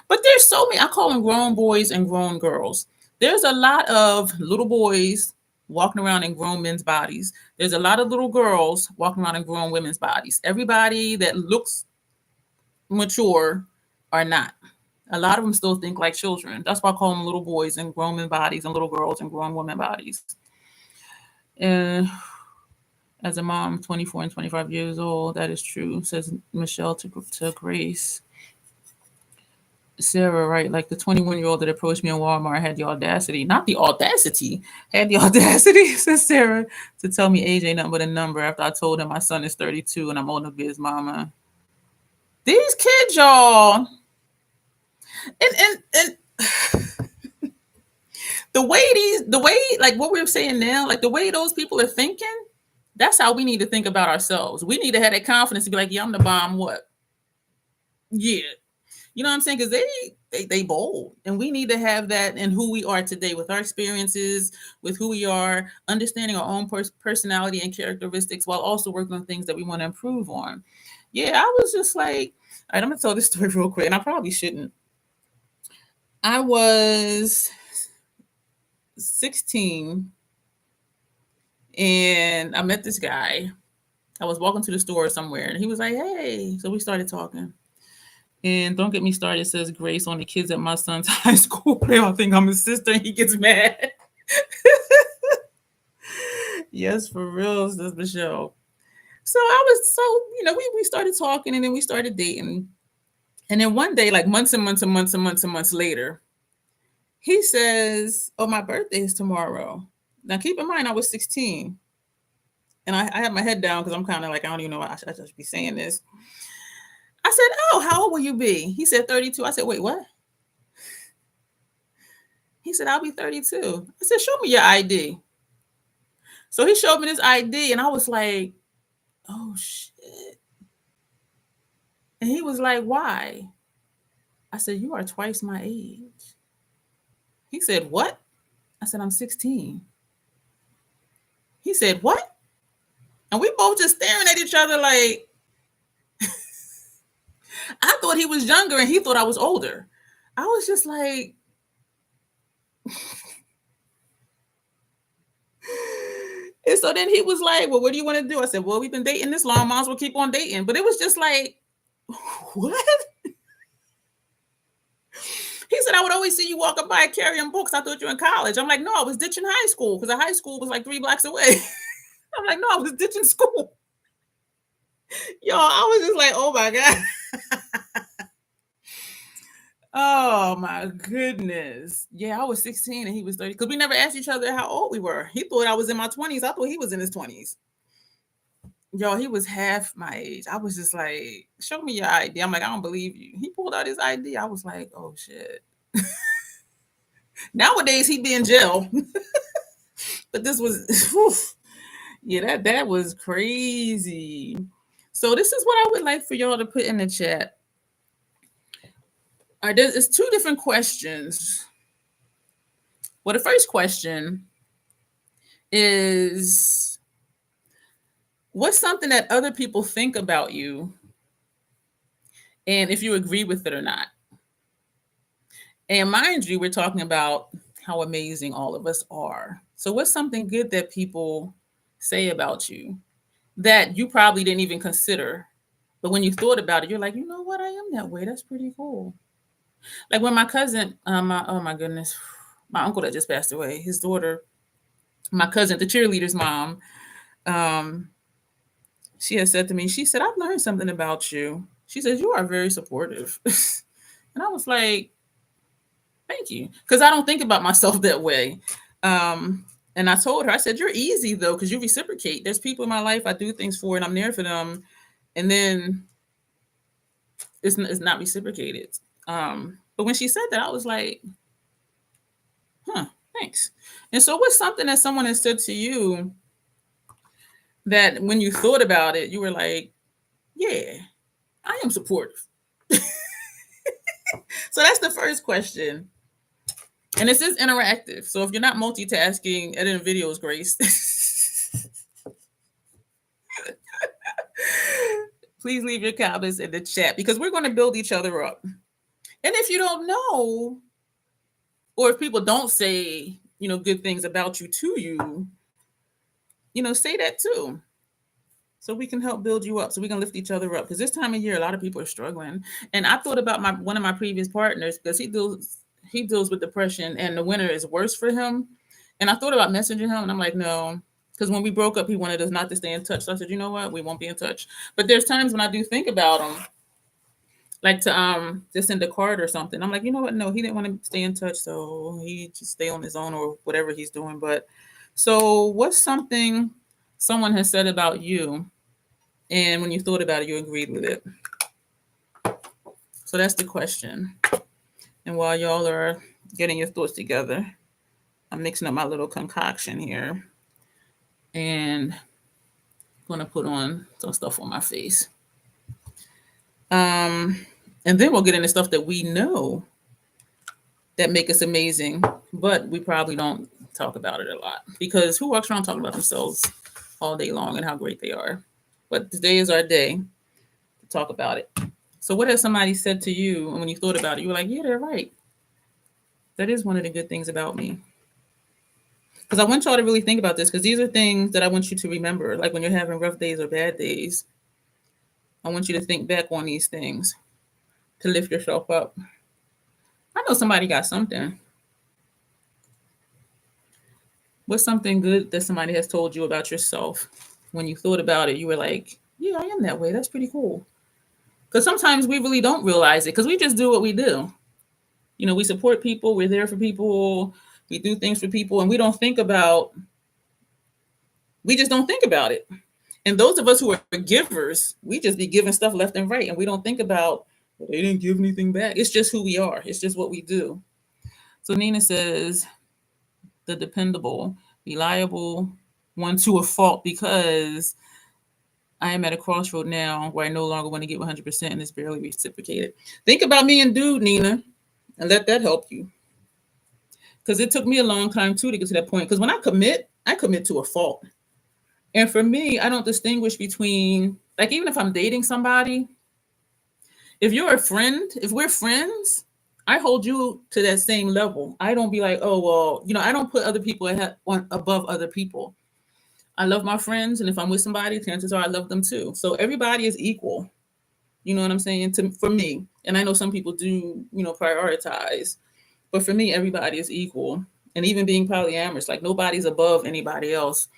But there's so many, I call them grown boys and grown girls. There's a lot of little boys walking around in grown men's bodies. There's a lot of little girls walking around in grown women's bodies. Everybody that looks mature are not. A lot of them still think like children. That's why I call them little boys in grown men bodies and little girls in grown women bodies. And as a mom, 24 and 25 years old, that is true, says Michelle to Grace. Sarah, right? Like the 21-year-old that approached me in Walmart had the audacity, had the audacity, says Sarah, to tell me age ain't nothing but a number after I told him my son is 32 and I'm old enough to be his mama. These kids, y'all. And the way, like what we're saying now, like the way those people are thinking, that's how we need to think about ourselves. We need to have that confidence to be like, yeah, I'm the bomb. What? Yeah. You know what I'm saying? Because they bold. And we need to have that in who we are today with our experiences, with who we are, understanding our own personality and characteristics while also working on things that we want to improve on. Yeah, I was just like, all right, I'm going to tell this story real quick. And I probably shouldn't. I was 16 and I met this guy. I was walking to the store somewhere and he was like, hey. So we started talking. And don't get me started, says Grace, on the kids at my son's high school. They all think I'm his sister and he gets mad. Yes, for real, says Michelle. So we started talking and then we started dating. And then one day, like months and months and months and months and months later, he says, "Oh, my birthday is tomorrow." Now, keep in mind, I was 16. And I had my head down because I'm kind of like, I don't even know why I should be saying this. I said, "Oh, how old will you be?" He said, 32. I said, "Wait, what?" He said, "I'll be 32. I said, "Show me your ID." So he showed me this ID, and I was like, "Oh, shit." And he was like, "Why?" I said, "You are twice my age." He said, "What?" I said, "I'm 16. He said, "What?" And we both just staring at each other like, I thought he was younger and he thought I was older. I was just like, and so then he was like, "Well, what do you want to do?" I said, "Well, we've been dating this long, might as well keep on dating." But it was just like, what? He said, "I would always see you walking by carrying books. I thought you were in college." I'm like, "No, I was ditching high school because the high school was like 3 blocks away." I'm like, "No, I was ditching school." Yo, I was just like, oh my God. Oh my goodness. Yeah, I was 16 and he was 30. Because we never asked each other how old we were. He thought I was in my 20s. I thought he was in his 20s. Yo, he was half my age. I was just like, "Show me your ID." I'm like, "I don't believe you." He pulled out his ID. I was like, oh shit. Nowadays he'd be in jail. But this was whew, yeah, that was crazy. So this is what I would like for y'all to put in the chat. All right, there's two different questions. Well, the first question is, what's something that other people think about you, and if you agree with it or not? And mind you, we're talking about how amazing all of us are. So, what's something good that people say about you that you probably didn't even consider? But when you thought about it, you're like, you know what? I am that way. That's pretty cool. Like when my cousin, oh my goodness, my uncle that just passed away, his daughter, my cousin, the cheerleader's mom, um, she had said to me, she said, "I've learned something about you." She says, "You are very supportive." And I was like, "Thank you." Because I don't think about myself that way. And I told her, I said, "You're easy though, because you reciprocate. There's people in my life I do things for and I'm there for them. And then it's not reciprocated." But when she said that, I was like, huh, thanks. And so what's something that someone has said to you that when you thought about it, you were like, yeah, I am supportive? So that's the first question. And this is interactive. So if you're not multitasking, editing videos, Grace, please leave your comments in the chat because we're going to build each other up. And if you don't know, or if people don't say, good things about you to you, say that too. So we can help build you up. So we can lift each other up. Because this time of year, a lot of people are struggling. And I thought about one of my previous partners because he deals with depression, and the winter is worse for him. And I thought about messaging him, and I'm like, no. Because when we broke up, he wanted us not to stay in touch. So I said, you know what? We won't be in touch. But there's times when I do think about him, like to just send a card or something. I'm like, you know what? No, he didn't want to stay in touch, so he just stay on his own or whatever he's doing. But so what's something someone has said about you, and when you thought about it, you agreed with it? So that's the question. And while y'all are getting your thoughts together, I'm mixing up my little concoction here and going to put on some stuff on my face. And then we'll get into stuff that we know that make us amazing, but we probably don't talk about it a lot because who walks around talking about themselves all day long and how great they are? But today is our day to talk about it. So what has somebody said to you, and when you thought about it, you were like, yeah, they're right. That is one of the good things about me. Because I want y'all to really think about this, because these are things that I want you to remember. Like when you're having rough days or bad days, I want you to think back on these things to lift yourself up. I know somebody got something. What's something good that somebody has told you about yourself? When you thought about it, you were like, yeah, I am that way. That's pretty cool. Because sometimes we really don't realize it because we just do what we do. We support people, we're there for people, we do things for people, and we just don't think about it. And those of us who are givers, we just be giving stuff left and right, and we don't think about, well, they didn't give anything back. It's just who we are, it's just what we do. So Nina says, the dependable, reliable one to a fault, because I am at a crossroad now where I no longer want to get 100% and it's barely reciprocated. Think about me and dude, Nina, and let that help you. Because it took me a long time too to get to that point. Because when I commit to a fault. And for me, I don't distinguish between, like, even if I'm dating somebody, if you're a friend, if we're friends, I hold you to that same level. I don't be like, oh, well, I don't put other people above other people. I love my friends, and if I'm with somebody, chances are I love them too. So everybody is equal. You know what I'm saying? For me, and I know some people do, prioritize, but for me, everybody is equal. And even being polyamorous, like nobody's above anybody else.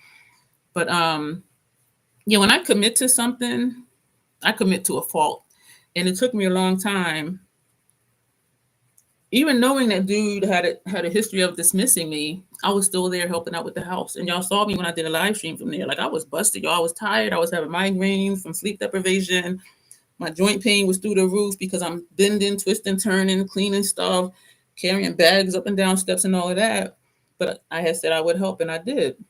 But when I commit to something, I commit to a fault, and it took me a long time. Even knowing that dude had a history of dismissing me, I was still there helping out with the house. And y'all saw me when I did a live stream from there. Like, I was busted, y'all. I was tired. I was having migraines from sleep deprivation. My joint pain was through the roof because I'm bending, twisting, turning, cleaning stuff, carrying bags up and down steps and all of that. But I had said I would help, and I did.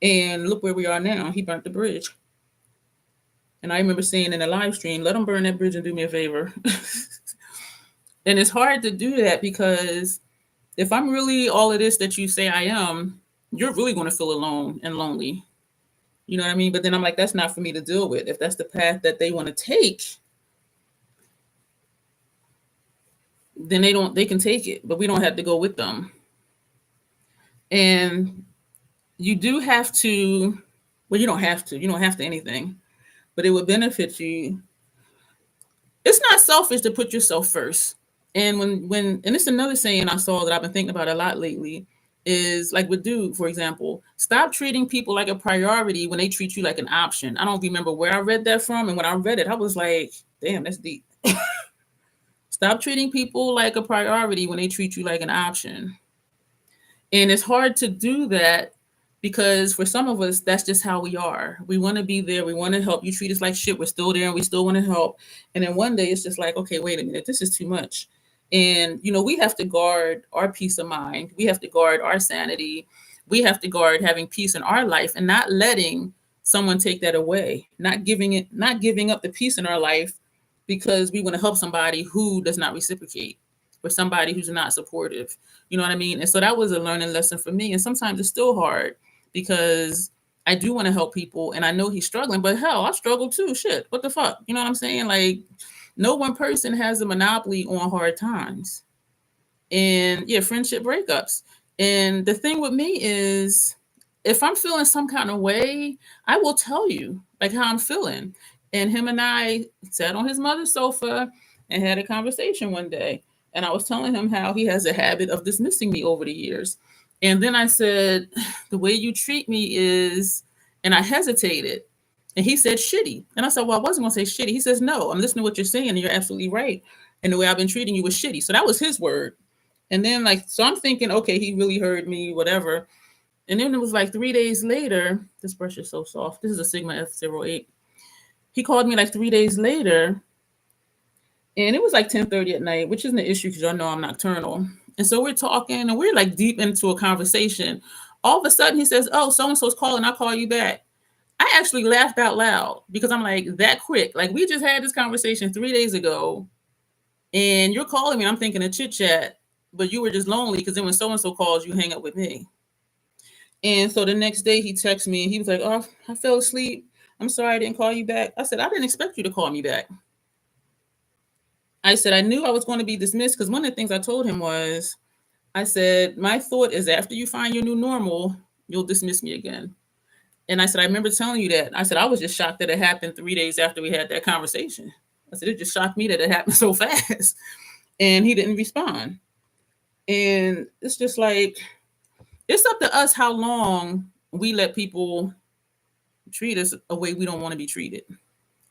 And look where we are now. He burnt the bridge. And I remember saying in the live stream, let him burn that bridge and do me a favor. And it's hard to do that because if I'm really all of this that you say I am, you're really going to feel alone and lonely. You know what I mean? But then I'm like, that's not for me to deal with. If that's the path that they want to take, then they can take it, but we don't have to go with them. And you do have to, well, you don't have to anything, but it would benefit you. It's not selfish to put yourself first. And and it's another saying I saw that I've been thinking about a lot lately is like with dude, for example, stop treating people like a priority when they treat you like an option. I don't remember where I read that from. And when I read it, I was like, damn, that's deep. Stop treating people like a priority when they treat you like an option. And it's hard to do that because for some of us, that's just how we are. We want to be there. We want to help. You treat us like shit. We're still there and we still want to help. And then one day it's just like, okay, wait a minute, this is too much. And, we have to guard our peace of mind. We have to guard our sanity. We have to guard having peace in our life and not letting someone take that away, not giving up the peace in our life because we want to help somebody who does not reciprocate or somebody who's not supportive. You know what I mean? And so that was a learning lesson for me. And sometimes it's still hard because I do want to help people and I know he's struggling, but hell, I struggle too. Shit, what the fuck? You know what I'm saying? Like, no one person has a monopoly on hard times. And yeah, friendship breakups. And the thing with me is, if I'm feeling some kind of way, I will tell you like how I'm feeling. And him and I sat on his mother's sofa and had a conversation one day. And I was telling him how he has a habit of dismissing me over the years. And then I said, the way you treat me is, and I hesitated. And he said, shitty. And I said, well, I wasn't going to say shitty. He says, no, I'm listening to what you're saying and you're absolutely right. And the way I've been treating you was shitty. So that was his word. And then so I'm thinking, okay, he really heard me, whatever. And then it was like 3 days later, this brush is so soft. This is a Sigma F08. He called me like 3 days later and it was like 10:30 at night, which isn't an issue because y'all know I'm nocturnal. And so we're talking and we're like deep into a conversation. All of a sudden he says, oh, so-and-so's calling, I'll call you back. I actually laughed out loud because I'm like, that quick. Like, we just had this conversation 3 days ago and you're calling me. And I'm thinking a chit chat, but you were just lonely because then when so-and-so calls, you hang up with me. And so the next day he texted me and he was like, oh, I fell asleep. I'm sorry I didn't call you back. I said, I didn't expect you to call me back. I said, I knew I was going to be dismissed because one of the things I told him was, I said, my thought is after you find your new normal, you'll dismiss me again. And I said, I remember telling you that. I said, I was just shocked that it happened 3 days after we had that conversation. I said, it just shocked me that it happened so fast. And he didn't respond. And it's just like, it's up to us how long we let people treat us a way we don't want to be treated.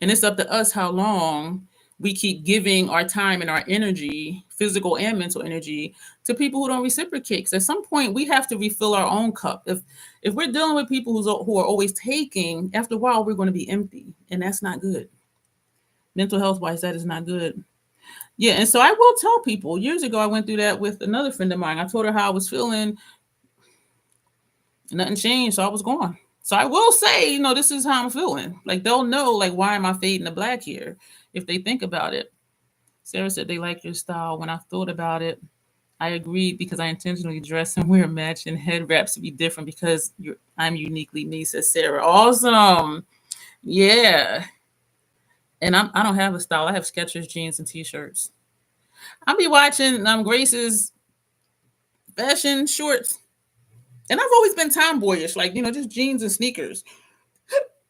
And it's up to us how long we keep giving our time and our energy, physical and mental energy, to people who don't reciprocate. Because at some point, we have to refill our own cup. If we're dealing with people who are always taking, after a while, we're going to be empty, and that's not good. Mental health wise, that is not good. Yeah, and so I will tell people. Years ago, I went through that with another friend of mine. I told her how I was feeling. Nothing changed, so I was gone. So I will say, this is how I'm feeling. Like, they'll know, like, why am I fading to black here if they think about it. Sarah said they like your style. When I thought about it, I agreed because I intentionally dress and wear matching head wraps to be different because I'm uniquely me, says Sarah. Awesome. Yeah. And I don't have a style. I have Skechers jeans and t-shirts. I'll be watching Grace's fashion shorts. And I've always been tomboyish, like, just jeans and sneakers.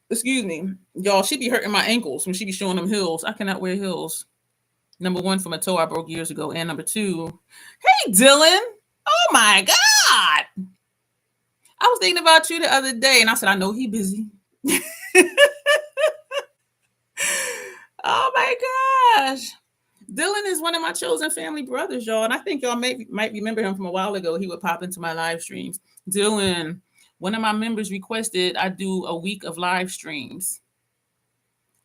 Excuse me. Y'all, she be hurting my ankles when she be showing them heels. I cannot wear heels. Number one, from a toe I broke years ago. And number two, hey, Dylan. Oh, my God. I was thinking about you the other day, and I said, I know he busy. Oh, my gosh. Dylan is one of my chosen family brothers, y'all. And I think y'all might remember him from a while ago. He would pop into my live streams. Dylan, one of my members requested I do a week of live streams.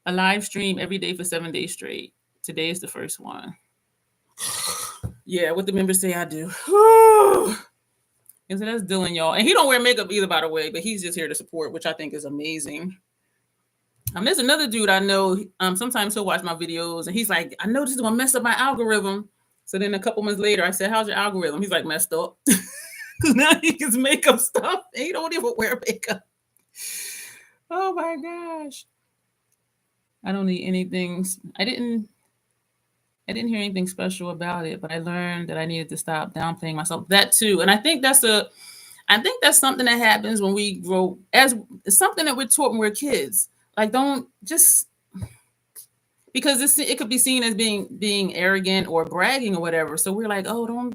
A live stream every day for 7 days straight. Today is the first one. Yeah, what the members say I do. And so that's Dylan, y'all. And he don't wear makeup either, by the way, but he's just here to support, which I think is amazing. There's another dude I know. Sometimes he'll watch my videos and he's like, I know this is gonna mess up my algorithm. So then a couple months later, I said, how's your algorithm? He's like, messed up. Because now he gets makeup stuff and he don't even wear makeup. Oh my gosh. I don't need anything. I didn't hear anything special about it, but I learned that I needed to stop downplaying myself. That too. And I think that's something that happens when we grow, as it's something that we're taught when we're kids. Like, don't just, because it could be seen as being arrogant or bragging or whatever. So we're like, oh, don't.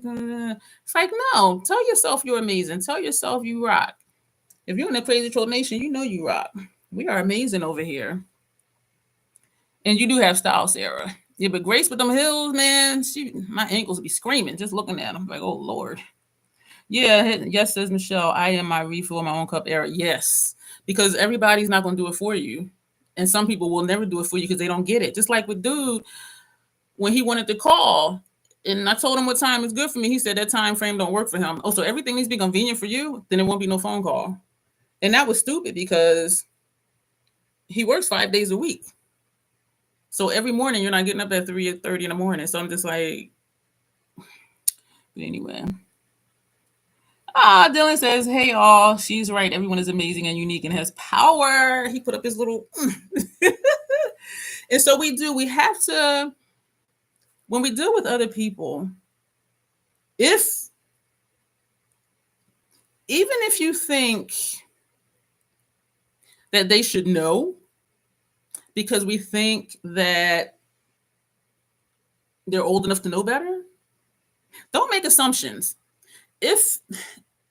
It's like, no, tell yourself you're amazing. Tell yourself you rock. If you're in the Crazy Troll Nation, you know you rock. We are amazing over here. And you do have style, Sarah. Yeah, but Grace with them heels, man, my ankles be screaming just looking at them. Like, oh, Lord. Yeah, yes, says Michelle. I am my refill my own cup era. Yes, because everybody's not going to do it for you. And some people will never do it for you because they don't get it. Just like with dude, when he wanted to call, and I told him what time is good for me, he said that time frame don't work for him. Oh, so everything needs to be convenient for you? Then there won't be no phone call. And that was stupid because he works 5 days a week. So every morning you're not getting up at 3:30 in the morning. So I'm just like, but anyway. Dylan says, hey, all. She's right. Everyone is amazing and unique and has power. He put up his little. And so we have to, when we deal with other people, even if you think that they should know, because we think that they're old enough to know better, don't make assumptions. If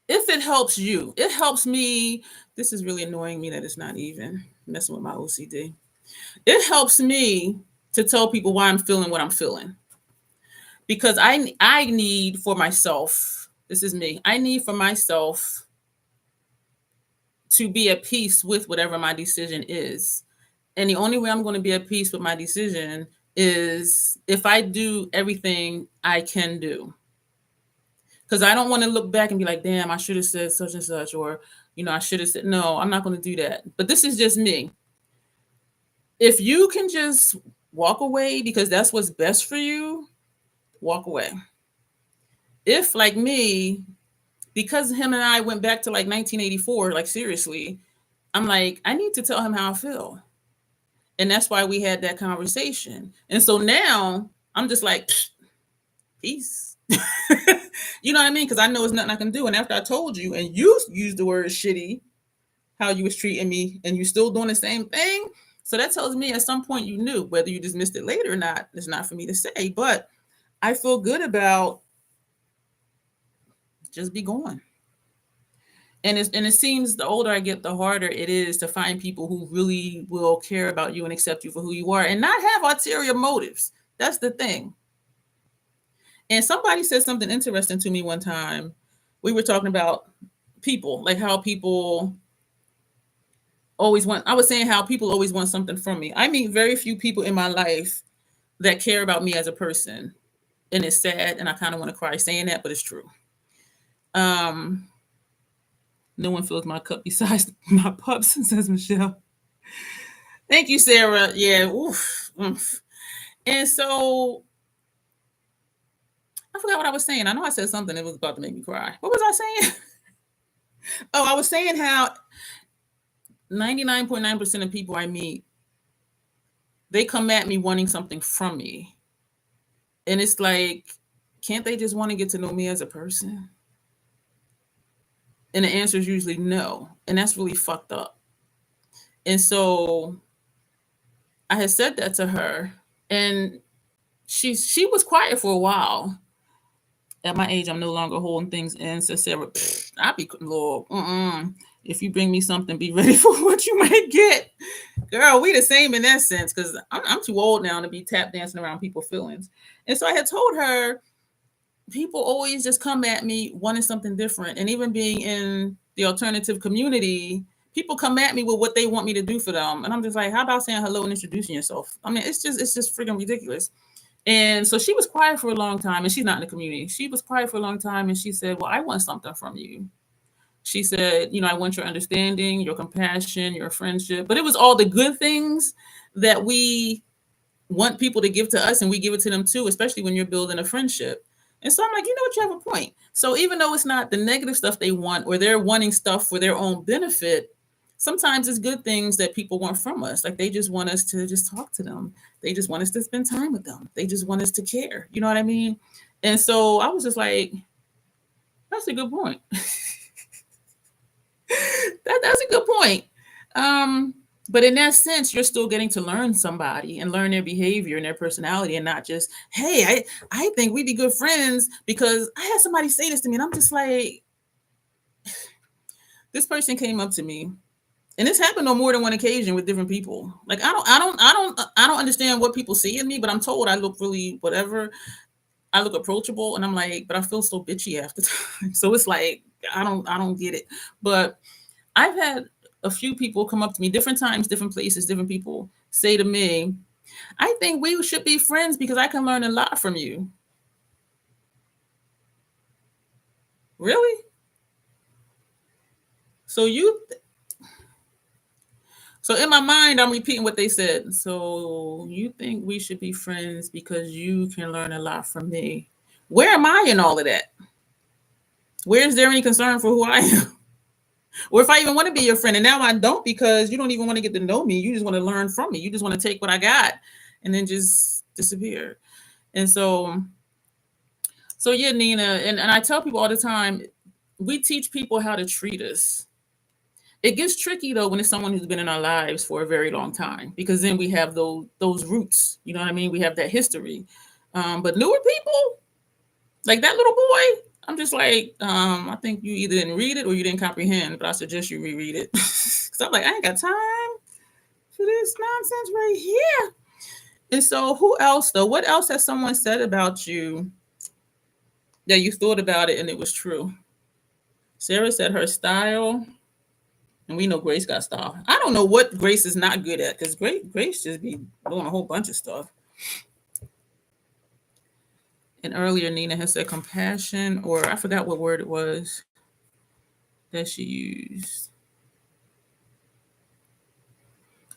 it helps you, it helps me. This is really annoying me that it's not even messing with my OCD. It helps me to tell people why I'm feeling what I'm feeling. Because I need for myself, this is me, I need for myself to be at peace with whatever my decision is. And the only way I'm going to be at peace with my decision is if I do everything I can do. Because I don't want to look back and be like, damn, I should have said such and such, or, I should have said, no, I'm not going to do that. But this is just me. If you can just walk away because that's what's best for you, walk away. If, like me, because him and I went back to like 1984, like seriously, I'm like, I need to tell him how I feel. And that's why we had that conversation. And so now I'm just like, peace. You know what I mean? Because I know it's nothing I can do. And after I told you and you used the word shitty, how you was treating me, and you still doing the same thing. So that tells me at some point you knew. Whether you dismissed it later or not, it's not for me to say. But I feel good about just be going. And it seems the older I get, the harder it is to find people who really will care about you and accept you for who you are and not have ulterior motives. That's the thing. And somebody said something interesting to me one time. We were talking about people, like how people always want, I was saying how people always want something from me. I meet very few people in my life that care about me as a person. And it's sad, and I kind of want to cry saying that, but it's true. Um, no one fills my cup besides my pups, says Michelle. Thank you, Sarah. Yeah, oof, oof. And so I forgot what I was saying. I know I said something that was about to make me cry. What was I saying? Oh, I was saying how 99.9% of people I meet, they come at me wanting something from me. And it's like, can't they just want to get to know me as a person? And the answer is usually no. And that's really fucked up. And so I had said that to her, and she was quiet for a while. At my age, I'm no longer holding things in. So Sarah, I be Lord, if you bring me something, be ready for what you might get. Girl, we the same in that sense, because I'm too old now to be tap dancing around people's feelings. And so I had told her, people always just come at me wanting something different. And even being in the alternative community, people come at me with what they want me to do for them. And I'm just like, how about saying hello and introducing yourself? I mean, it's just freaking ridiculous. And so she was quiet for a long time, and she's not in the community. She was quiet for a long time, and she said, well, I want something from you. She said, I want your understanding, your compassion, your friendship. But it was all the good things that we want people to give to us, and we give it to them too, especially when you're building a friendship. And so I'm like, you know what, you have a point. So even though it's not the negative stuff they want, or they're wanting stuff for their own benefit, sometimes it's good things that people want from us. Like they just want us to just talk to them. They just want us to spend time with them. They just want us to care. You know what I mean? And so I was just like, that's a good point. That's a good point. But in that sense, you're still getting to learn somebody and learn their behavior and their personality, and not just, hey, I think we'd be good friends because I had somebody say this to me, and I'm just like, this person came up to me, and this happened on more than one occasion with different people. Like I don't understand what people see in me, but I'm told I look really whatever. I look approachable, and I'm like, but I feel so bitchy half the time. So it's like I don't get it. But I've had a few people come up to me, different times, different places, different people say to me, I think we should be friends because I can learn a lot from you. Really? So so in my mind, I'm repeating what they said. So you think we should be friends because you can learn a lot from me. Where am I in all of that? Where is there any concern for who I am? Or if I even want to be your friend, and now I don't, because you don't even want to get to know me. You just want to learn from me. You just want to take what I got and then just disappear. And so yeah, Nina, and I tell people all the time, we teach people how to treat us. It gets tricky though when it's someone who's been in our lives for a very long time, because then we have those roots. You know what I mean? We have that history. But newer people, like that little boy, I'm just like, I think you either didn't read it or you didn't comprehend. But I suggest you reread it, because I'm like, I ain't got time for this nonsense right here. And so, who else though? What else has someone said about you that you thought about it and it was true? Sarah said her style. And we know Grace got style. I don't know what Grace is not good at, because Grace just be doing a whole bunch of stuff. And earlier, Nina has said compassion, or I forgot what word it was that she used.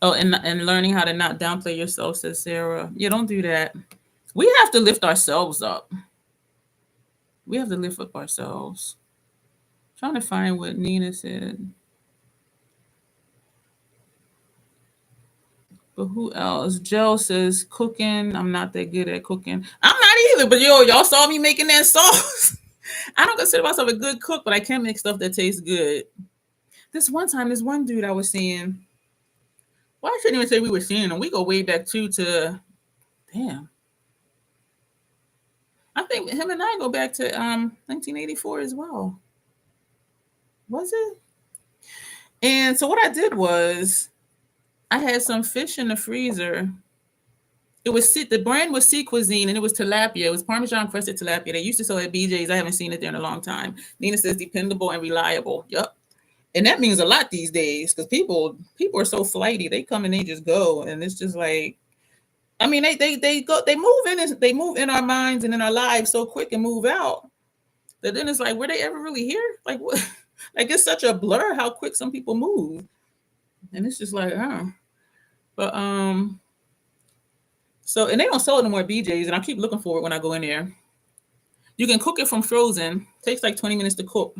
Oh, and learning how to not downplay yourself, says Sarah. Yeah, don't do that. We have to lift ourselves up. We have to lift up ourselves. I'm trying to find what Nina said. But who else? Jill says cooking. I'm not that good at cooking. I'm not either. But y'all saw me making that sauce. I don't consider myself a good cook, but I can make stuff that tastes good. This one time, this one dude I was seeing. Well, I shouldn't even say we were seeing him. We go way back too to, damn. I think him and I go back to 1984 as well. Was it? And so what I did was I had some fish in the freezer. It was the brand was Sea Cuisine, and it was tilapia. It was Parmesan crusted tilapia. They used to sell at BJ's. I haven't seen it there in a long time. Nina says dependable and reliable. Yep. And that means a lot these days because people are so flighty. They come and they just go, and it's just like, I mean, they move in our minds and in our lives so quick and move out that then it's like, were they ever really here? Like what? Like it's such a blur how quick some people move, and it's just like, But so and they don't sell it no more at BJ's, and I keep looking for it when I go in there. You can cook it from frozen. Takes like 20 minutes to cook.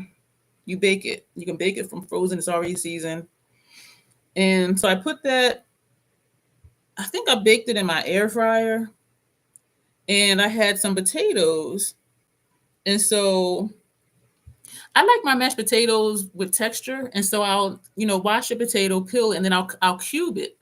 You bake it. You can bake it from frozen. It's already seasoned. And so I put that. I think I baked it in my air fryer, and I had some potatoes, and so I like my mashed potatoes with texture, and so I'll wash a potato, peel, and then I'll cube it.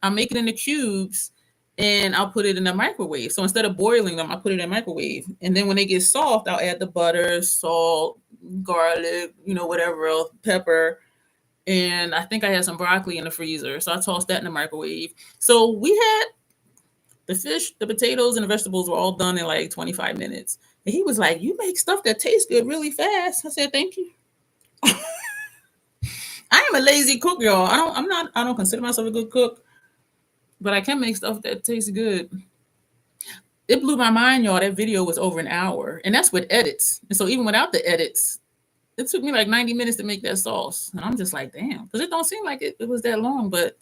I'll make it into cubes, and I'll put it in the microwave. So instead of boiling them, I put it in the microwave, and then when they get soft, I'll add the butter, salt, garlic, whatever else, pepper, and I think I had some broccoli in the freezer, so I tossed that in the microwave. So we had the fish, the potatoes, and the vegetables were all done in like 25 minutes. And he was like, "You make stuff that tastes good really fast." I said, "Thank you." I am a lazy cook, y'all. I don't consider myself a good cook, but I can make stuff that tastes good. It blew my mind, y'all. That video was over an hour, and that's with edits. And so even without the edits, it took me like 90 minutes to make that sauce. And I'm just like, damn, because it don't seem like it was that long. But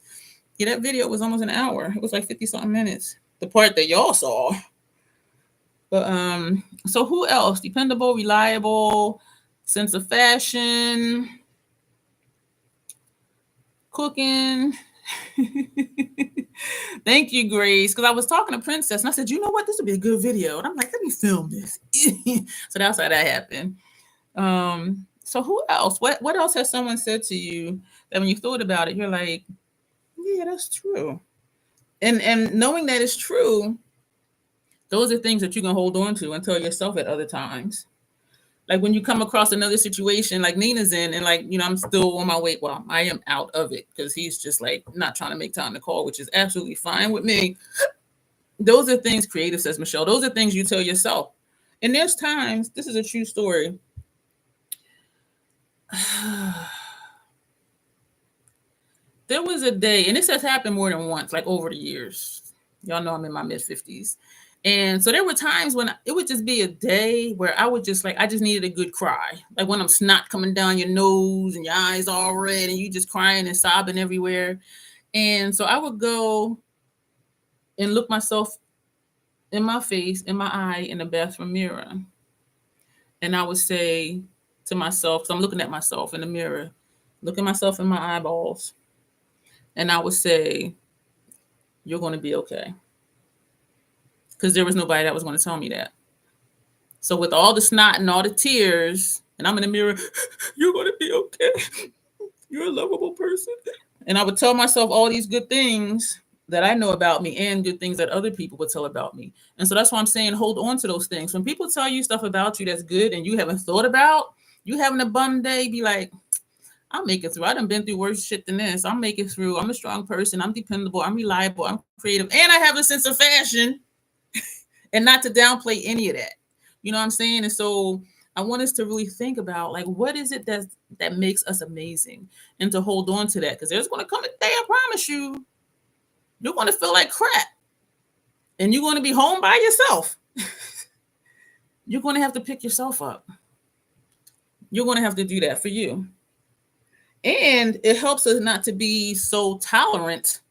yeah, that video was almost an hour. It was like 50 something minutes. The part that y'all saw. But so who else? Dependable, reliable, sense of fashion, cooking. Thank you, Grace. Because I was talking to Princess and I said, you know what? This would be a good video. And I'm like, let me film this. So that's how that happened. So who else? What else has someone said to you that when you thought about it, you're like, yeah, that's true. And knowing that it's true, those are things that you can hold on to and tell yourself at other times. Like when you come across another situation like Nina's in, and like, I'm still on my way. Well, I am out of it because he's just like not trying to make time to call, which is absolutely fine with me. Those are things, creative says Michelle, those are things you tell yourself. And there's times, this is a true story. There was a day, and this has happened more than once, like over the years. Y'all know I'm in my mid-50s. And so there were times when it would just be a day where I would just I just needed a good cry. Like when I'm snot coming down your nose and your eyes all red and you just crying and sobbing everywhere. And so I would go and look myself in my face, in my eye, in the bathroom mirror. And I would say to myself, so I'm looking at myself in the mirror, looking myself in my eyeballs. And I would say, you're going to be okay. Because there was nobody that was going to tell me that. So with all the snot and all the tears, and I'm in the mirror, you're going to be okay. You're a lovable person. And I would tell myself all these good things that I know about me and good things that other people would tell about me. And so that's why I'm saying hold on to those things. When people tell you stuff about you that's good and you haven't thought about, you having a bum day, be like, I'll make it through. I done been through worse shit than this. I'll make it through. I'm a strong person. I'm dependable. I'm reliable. I'm creative. And I have a sense of fashion. And not to downplay any of that. You know what I'm saying? And so I want us to really think about like what is it that makes us amazing and to hold on to that. Because there's going to come a day, I promise you, you're going to feel like crap. And you're going to be home by yourself. You're going to have to pick yourself up. You're going to have to do that for you. And it helps us not to be so tolerant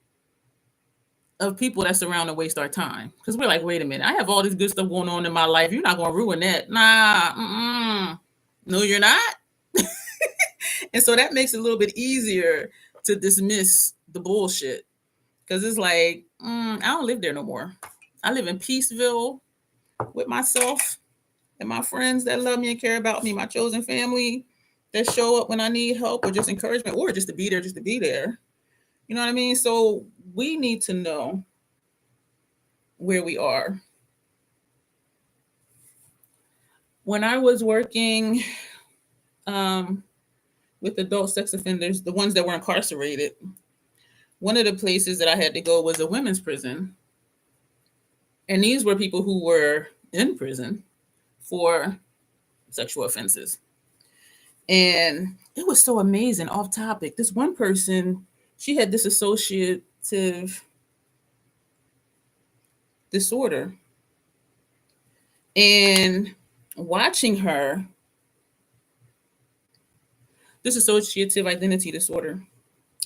of people that surround and waste our time. Because we're like, wait a minute, I have all this good stuff going on in my life. You're not going to ruin that. Nah, no, you're not. And so that makes it a little bit easier to dismiss the bullshit. Because it's like, I don't live there no more. I live in Peaceville with myself and my friends that love me and care about me, my chosen family that show up when I need help or just encouragement or just to be there. You know what I mean? So we need to know where we are. When I was working with adult sex offenders, the ones that were incarcerated. One of the places that I had to go was a women's prison. And these were people who were in prison for sexual offenses. And it was so amazing, off topic. This one person, she had dissociative disorder. And watching her, dissociative identity disorder,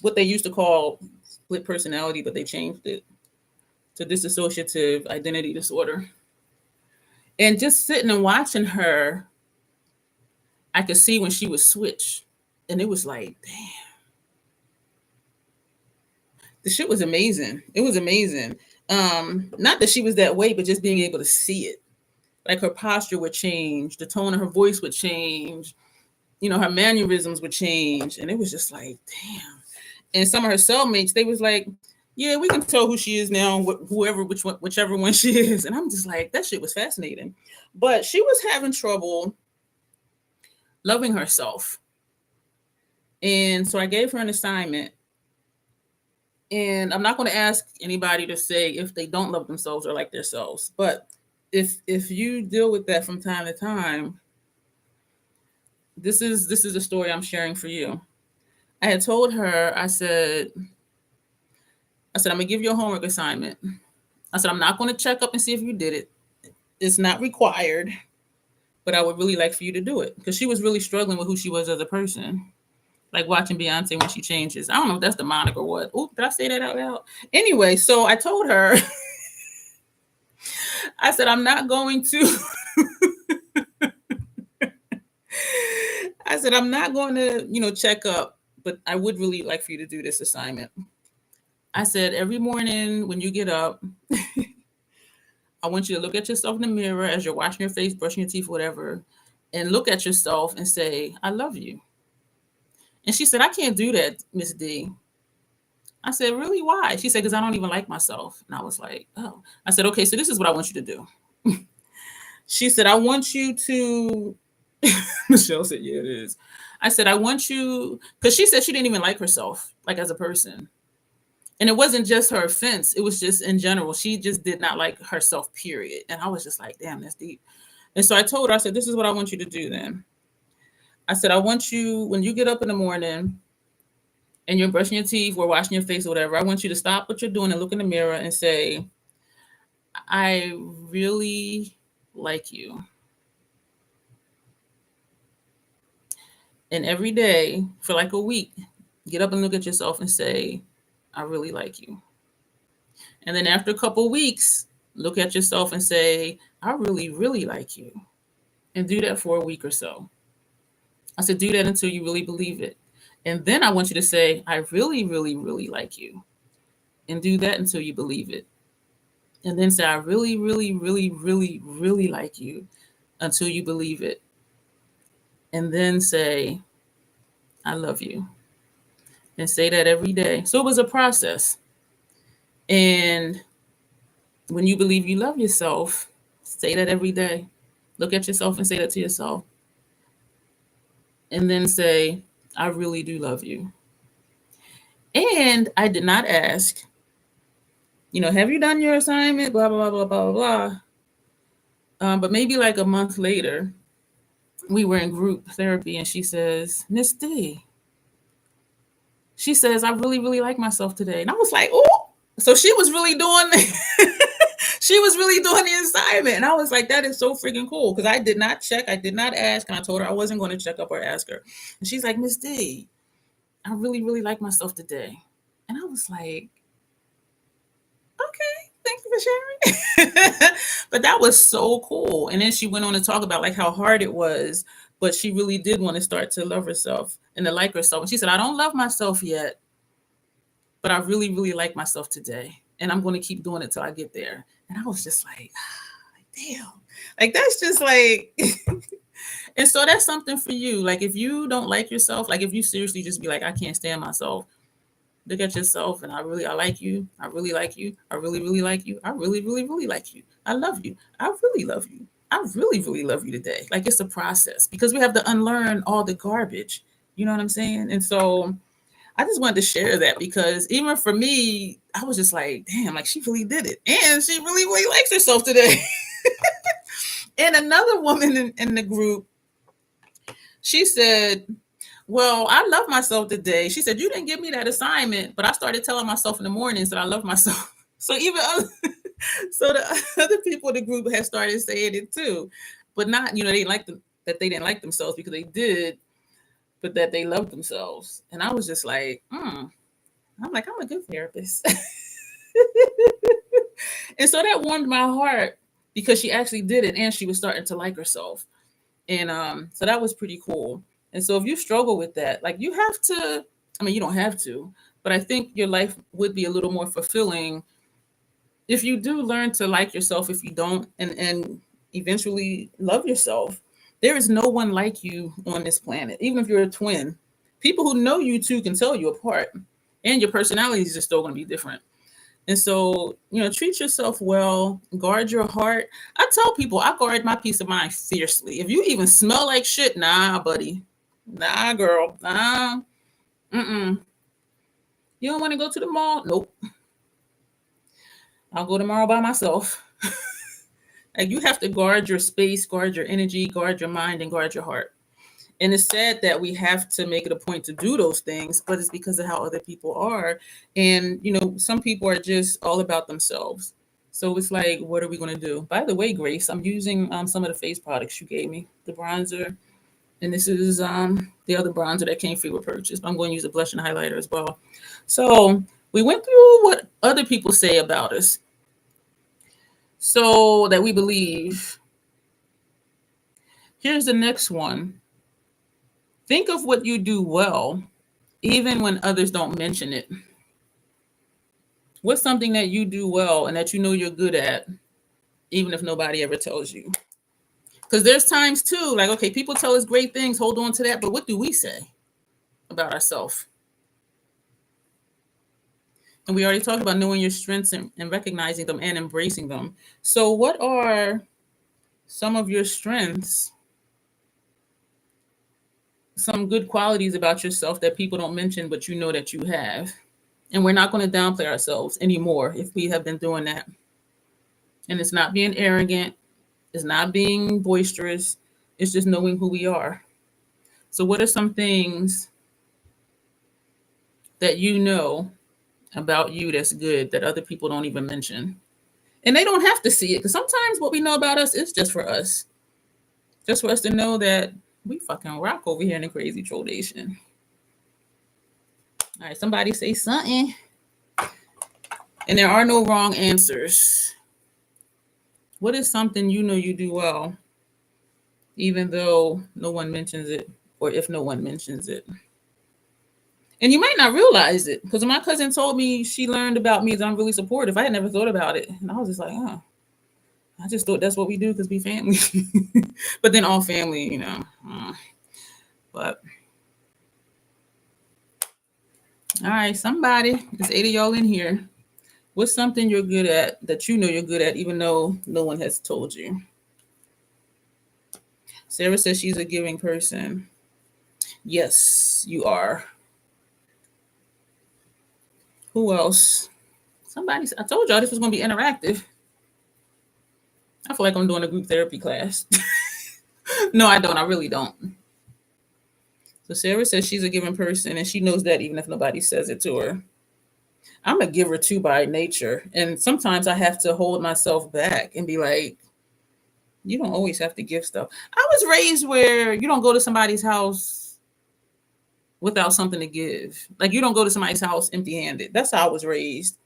what they used to call split personality, but they changed it to dissociative identity disorder. And just sitting and watching her, I could see when she would switch. And it was like, damn. The shit was amazing. It was amazing. Not that she was that way, but just being able to see it. Like her posture would change, the tone of her voice would change, you know, her mannerisms would change. And it was just like, damn. And some of her cellmates, they was like, yeah, we can tell who she is now, whichever one she is. And I'm just like, that shit was fascinating. But she was having trouble loving herself. And so I gave her an assignment. And I'm not going to ask anybody to say if they don't love themselves or like themselves. But if you deal with that from time to time, this is a story I'm sharing for you. I had told her, I said, I'm going to give you a homework assignment. I said, I'm not going to check up and see if you did it. It's not required, but I would really like for you to do it. Because she was really struggling with who she was as a person. Like watching Beyonce when she changes. I don't know if that's demonic or what. Oh, did I say that out loud? Anyway, so I told her, I said, I'm not going to, I said, I'm not going to, check up, but I would really like for you to do this assignment. I said, every morning when you get up, I want you to look at yourself in the mirror as you're washing your face, brushing your teeth, whatever, and look at yourself and say, I love you. And she said, I can't do that, Miss D. I said, really? Why? She said, because I don't even like myself. And I was like, oh. I said, okay, so this is what I want you to do. She said, I want you to, Michelle said, yeah, it is. I said, I want you, because she said she didn't even like herself, like as a person. And it wasn't just her offense. It was just in general. She just did not like herself, period. And I was just like, damn, that's deep. And so I told her, I said, this is what I want you to do then. I said, I want you, when you get up in the morning and you're brushing your teeth or washing your face or whatever, I want you to stop what you're doing and look in the mirror and say, I really like you. And every day for like a week, get up and look at yourself and say, I really like you. And then after a couple of weeks, look at yourself and say, I really, really like you. And do that for a week or so. I said, do that until you really believe it. And then I want you to say, I really, really, really like you. And do that until you believe it. And then say, I really, really, really, really, really like you until you believe it. And then say, I love you. And say that every day. So it was a process. And when you believe you love yourself, say that every day. Look at yourself and say that to yourself. And then say, I really do love you. And I did not ask, have you done your assignment? Blah, blah, blah, blah, blah, blah. But maybe like a month later, we were in group therapy and she says, Miss D, she says, I really, really like myself today. And I was like, oh, so she was really doing she was really doing the assignment. And I was like, that is so freaking cool. Because I did not check. I did not ask. And I told her I wasn't going to check up or ask her. And she's like, Miss D, I really, really like myself today. And I was like, okay, thank you for sharing. But that was so cool. And then she went on to talk about like how hard it was, but she really did want to start to love herself and to like herself. And she said, I don't love myself yet, but I really, really like myself today. And I'm going to keep doing it till I get there. And I was just like, damn, like that's just like, and so that's something for you. Like if you don't like yourself, like if you seriously just be like, I can't stand myself, look at yourself and I like you. I really like you. I really, really like you. I really, really, really like you. I love you. I really love you. I really, really love you today. Like it's a process because we have to unlearn all the garbage You know what I'm saying? And so I just wanted to share that because even for me, I was just like, damn, like she really did it. And she really, really likes herself today. And another woman in the group, she said, well, I love myself today. She said, you didn't give me that assignment, but I started telling myself in the mornings that I love myself. So even other, so the other people in the group had started saying it too, but not, they didn't like them, that they didn't like themselves because they did, but that they loved themselves. And I was just like, I'm like, I'm a good therapist. And so that warmed my heart because she actually did it and she was starting to like herself. And so that was pretty cool. And so if you struggle with that, like you have to, I mean, you don't have to, but I think your life would be a little more fulfilling if you do learn to like yourself, if you don't, and eventually love yourself. There is no one like you on this planet, even if you're a twin. People who know you two can tell you apart, and your personalities are still going to be different. And so, treat yourself well, guard your heart. I tell people I guard my peace of mind fiercely. If you even smell like shit, nah, buddy. Nah, girl. Nah. Mm-mm. You don't want to go to the mall? Nope. I'll go tomorrow by myself. Like you have to guard your space, guard your energy, guard your mind, and guard your heart. And it's sad that we have to make it a point to do those things, but it's because of how other people are. And, some people are just all about themselves. So it's like, what are we going to do? By the way, Grace, I'm using some of the face products you gave me, the bronzer. And this is the other bronzer that came free with purchase. But I'm going to use a blush and highlighter as well. So we went through what other people say about us so that we believe. Here's the next one. Think of what you do well, even when others don't mention it. What's something that you do well and that you know you're good at, even if nobody ever tells you? Because there's times too, like, okay, people tell us great things, hold on to that, but what do we say about ourselves? And we already talked about knowing your strengths and recognizing them and embracing them. So what are some of your strengths, some good qualities about yourself that people don't mention, but you know that you have? And we're not going to downplay ourselves anymore if we have been doing that. And it's not being arrogant. It's not being boisterous. It's just knowing who we are. So what are some things that you know about you that's good that other people don't even mention? And they don't have to see it because sometimes what we know about us is just for us. Just for us to know that we fucking rock over here in the Crazy Troll Nation. All right, somebody say something. And there are no wrong answers. What is something you know you do well, even though no one mentions it, or if no one mentions it? And you might not realize it, because my cousin told me she learned about me that I'm really supportive. I had never thought about it. And I was just like, oh, I just thought that's what we do because we family. But then all family, But, all right, somebody, there's 8 of y'all in here. What's something you're good at that you know you're good at, even though no one has told you? Sarah says she's a giving person. Yes, you are. Who else? Somebody, I told y'all this was going to be interactive. I feel like I'm doing a group therapy class. No, I don't. I really don't. So Sarah says she's a giving person, and she knows that even if nobody says it to her. I'm a giver too by nature. And sometimes I have to hold myself back and be like, you don't always have to give stuff. I was raised where you don't go to somebody's house without something to give. Like you don't go to somebody's house empty-handed. That's how I was raised.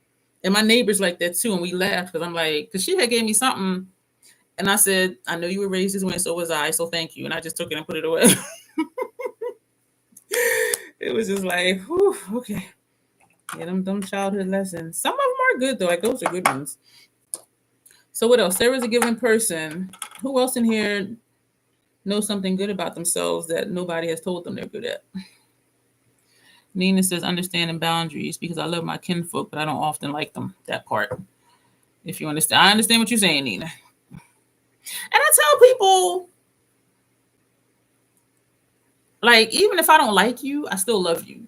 And my neighbors like that too. And we laughed because I'm like, because she had gave me something. And I said, I know you were raised this way, and so was I. So thank you. And I just took it and put it away. It was just like, whew, okay. Yeah, them childhood lessons. Some of them are good though. Like those are good ones. So what else? Sarah's a giving person. Who else in here knows something good about themselves that nobody has told them they're good at? Nina says understanding boundaries because I love my kinfolk, but I don't often like them. That part. If you understand, I understand what you're saying, Nina. And I tell people, Like, even if I don't like you, I still love you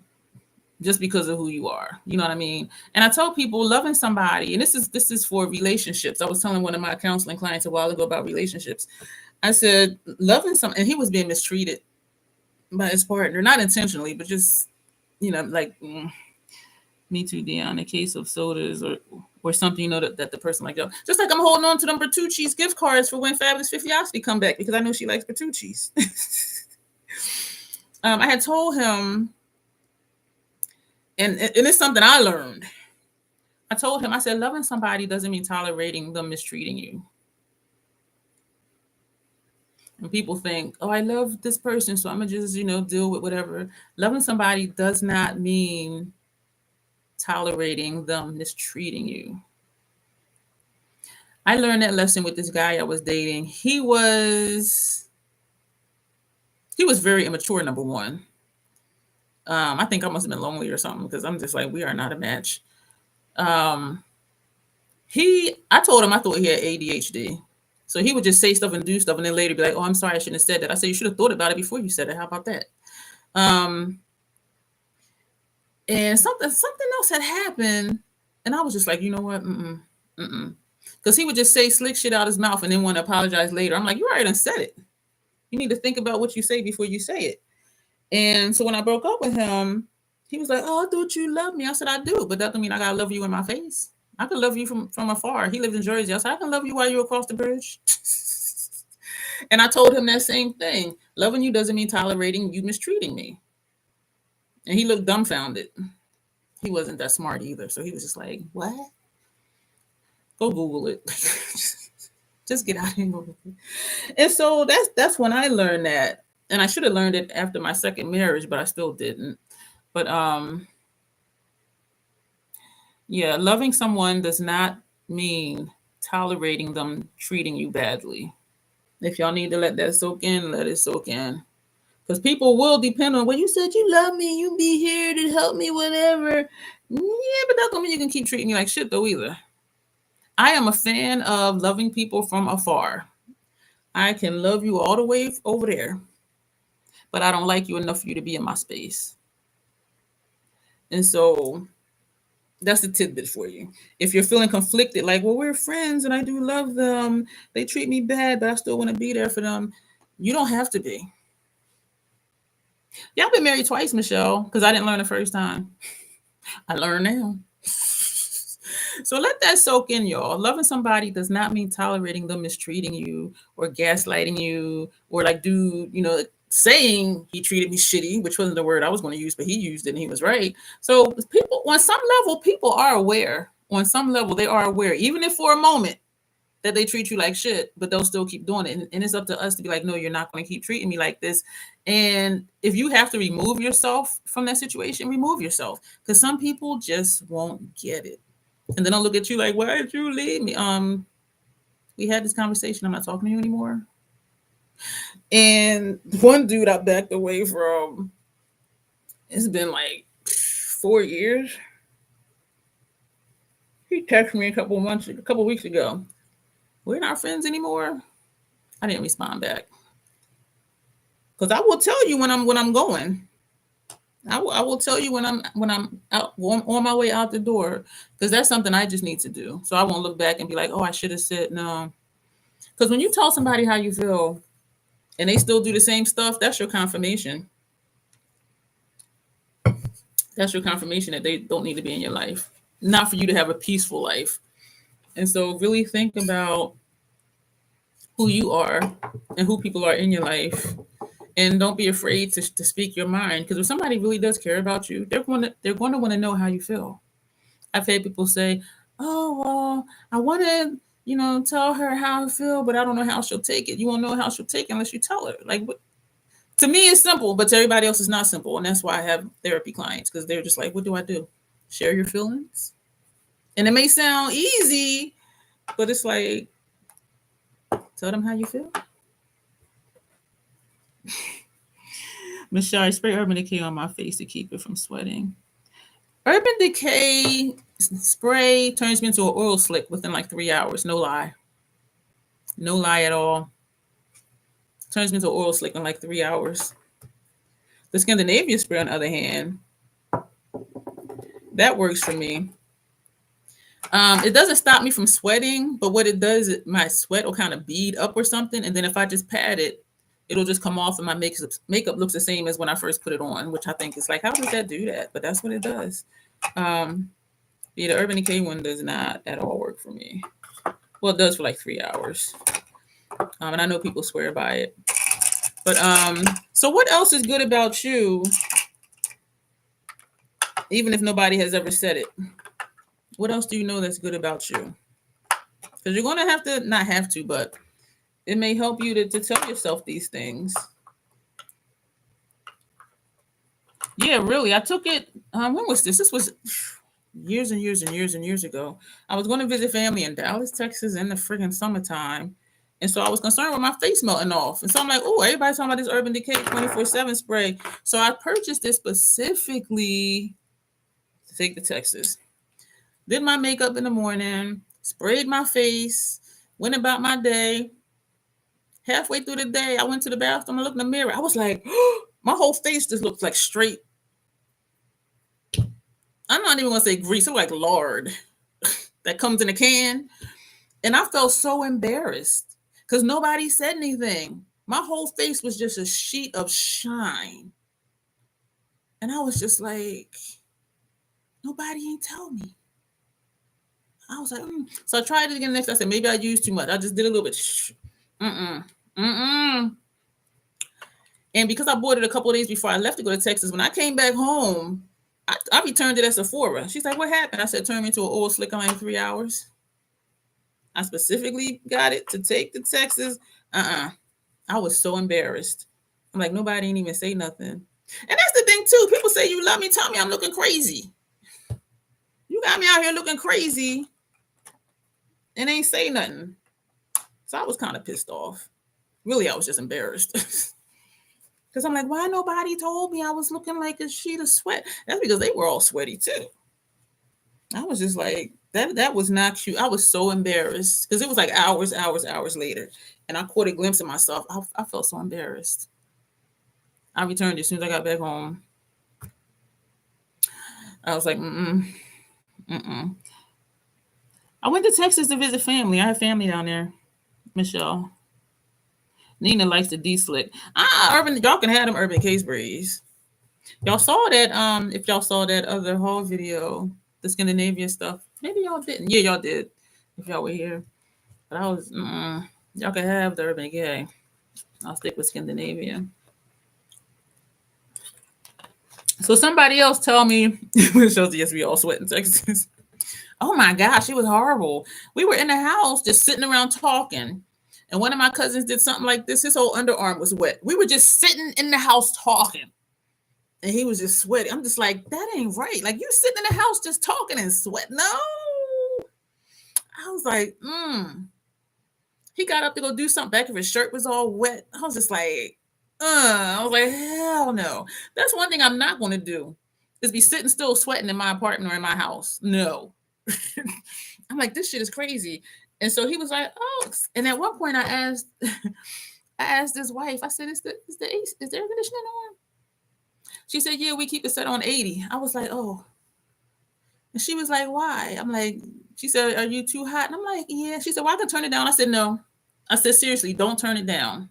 just because of who you are. You know what I mean? And I tell people loving somebody, and this is for relationships. I was telling one of my counseling clients a while ago about relationships. I said loving some, and he was being mistreated by his partner, not intentionally, but just like me too, Dion. A case of sodas or something, that the person like, just like I'm holding on to them Bertucci's gift cards for when Fabulous Fiftiosity come back because I know she likes Bertucci's. I had told him, and it's something I learned. I told him, I said, loving somebody doesn't mean tolerating them mistreating you. And people think, oh, I love this person, so I'm going to just, deal with whatever. Loving somebody does not mean tolerating them mistreating you. I learned that lesson with this guy I was dating. He was very immature, number one. I think I must have been lonely or something because I'm just like, we are not a match. I told him I thought he had ADHD. So he would just say stuff and do stuff and then later be like, oh, I'm sorry, I shouldn't have said that. I said, you should have thought about it before you said it. How about that? And something else had happened. And I was just like, you know what? Because he would just say slick shit out his mouth and then want to apologize later. I'm like, you already done said it. You need to think about what you say before you say it. And so when I broke up with him, he was like, oh, I thought you loved me. I said, I do, but that doesn't mean I got to love you in my face. I can love you from afar. He lived in Jersey. I said, I can love you while you're across the bridge. And I told him that same thing. Loving you doesn't mean tolerating you mistreating me. And he looked dumbfounded. He wasn't that smart either. So he was just like, what? Go Google it. Just get out and Google it. And so that's when I learned that. And I should have learned it after my second marriage, but I still didn't. But yeah, loving someone does not mean tolerating them treating you badly. If y'all need to let that soak in, let it soak in. Because people will depend on, well, you said you love me, you be here to help me, whatever. Yeah, but that don't mean you can keep treating me like shit though either. I am a fan of loving people from afar. I can love you all the way over there, but I don't like you enough for you to be in my space. And so that's the tidbit for you. If you're feeling conflicted, like, well, we're friends and I do love them, they treat me bad, but I still want to be there for them, you don't have to be. Y'all been married twice, Michelle, because I didn't learn the first time. I learned now. So let that soak in, y'all. Loving somebody does not mean tolerating them mistreating you or gaslighting you or like saying he treated me shitty, which wasn't the word I was going to use, but he used it and he was right. So people, on some level, people are aware. On some level, they are aware, even if for a moment, that they treat you like shit, but they'll still keep doing it. And it's up to us to be like, no, you're not going to keep treating me like this. And if you have to remove yourself from that situation, remove yourself. Because some people just won't get it. And then I'll look at you like, why did you leave me? We had this conversation. I'm not talking to you anymore. And one dude I backed away from, it's been like 4 years. He texted me a couple weeks ago. We're not friends anymore. I didn't respond back. Because I will tell you when I'm going. I will tell you when I'm out on my way out the door, because that's something I just need to do. So I won't look back and be like, oh, I should have said no. Because when you tell somebody how you feel and they still do the same stuff, that's your confirmation. That's your confirmation that they don't need to be in your life, not for you to have a peaceful life. And so really think about who you are and who people are in your life. And don't be afraid to speak your mind, because if somebody really does care about you, they're going to want to know how you feel. I've had people say, "Oh, well, I want to, tell her how I feel, but I don't know how she'll take it." You won't know how she'll take it unless you tell her. Like, to me, it's simple, but to everybody else, it's not simple, and that's why I have therapy clients, because they're just like, "What do I do? Share your feelings?" And it may sound easy, but it's like, tell them how you feel. Michelle, I spray Urban Decay on my face to keep it from sweating. Urban Decay spray turns me into an oil slick within like 3 hours. No lie. No lie at all. Turns me into an oil slick in like 3 hours. The Scandinavia spray, on the other hand, that works for me. It doesn't stop me from sweating, but what it does is my sweat will kind of bead up or something, and then if I just pat it, it'll just come off, and my makeup looks the same as when I first put it on, which I think is like, how does that do that? But that's what it does. Yeah, the Urban Decay one does not at all work for me. Well, it does for like 3 hours, and I know people swear by it. But so what else is good about you? Even if nobody has ever said it, what else do you know that's good about you? Because you're gonna have to, not have to, but it may help you to tell yourself these things. Yeah, really. I took it. When was this? This was years and years and years and years ago. I was going to visit family in Dallas, Texas in the friggin' summertime. And so I was concerned with my face melting off. And so I'm like, oh, everybody's talking about this Urban Decay 24/7 spray. So I purchased this specifically to take to Texas. Did my makeup in the morning, sprayed my face, went about my day. Halfway through the day, I went to the bathroom and looked in the mirror. I was like, my whole face just looks like straight. I'm not even going to say grease. It was like lard that comes in a can. And I felt so embarrassed because nobody said anything. My whole face was just a sheet of shine. And I was just like, nobody ain't tell me. I was like, So I tried it again next. I said, maybe I used too much. I just did a little bit. And because I bought it a couple of days before I left to go to Texas, when I came back home, I returned it at Sephora. She's like, what happened? I said, turn me into an oil slick eye in 3 hours. I specifically got it to take to Texas. I was so embarrassed. I'm like, nobody ain't even say nothing. And that's the thing too. People say you love me, tell me I'm looking crazy. You got me out here looking crazy and ain't say nothing. So I was kind of pissed off. Really, I was just embarrassed. Because I'm like, why nobody told me I was looking like a sheet of sweat? That's because they were all sweaty too. I was just like, that was not cute. I was so embarrassed because it was like hours later. And I caught a glimpse of myself. I felt so embarrassed. I returned as soon as I got back home. I was like, I went to Texas to visit family. I have family down there. Michelle. Nina likes the D-slick. Y'all can have them Urban Case braids. Y'all saw that, if y'all saw that other haul video, the Scandinavia stuff. Maybe y'all didn't. Yeah, y'all did. If y'all were here. But I was, y'all can have the Urban Decay. I'll stick with Scandinavia. So somebody else tell me, yes, we all sweat in Texas. Oh my gosh, it was horrible. We were in the house just sitting around talking. And one of my cousins did something like this. His whole underarm was wet. We were just sitting in the house talking. And he was just sweating. I'm just like, that ain't right. Like, you sitting in the house just talking and sweating. No. I was like, He got up to go do something back if his shirt was all wet. I was just like, I was like, hell no. That's one thing I'm not going to do is be sitting still sweating in my apartment or in my house. No. I'm like, this shit is crazy. And so he was like, oh. And at one point I asked his wife, I said, is the air conditioning on? She said, yeah, we keep it set on 80. I was like, oh. And she was like, why? I'm like, she said, are you too hot? And I'm like, yeah. She said, well, I can turn it down. I said, no. I said, seriously, don't turn it down.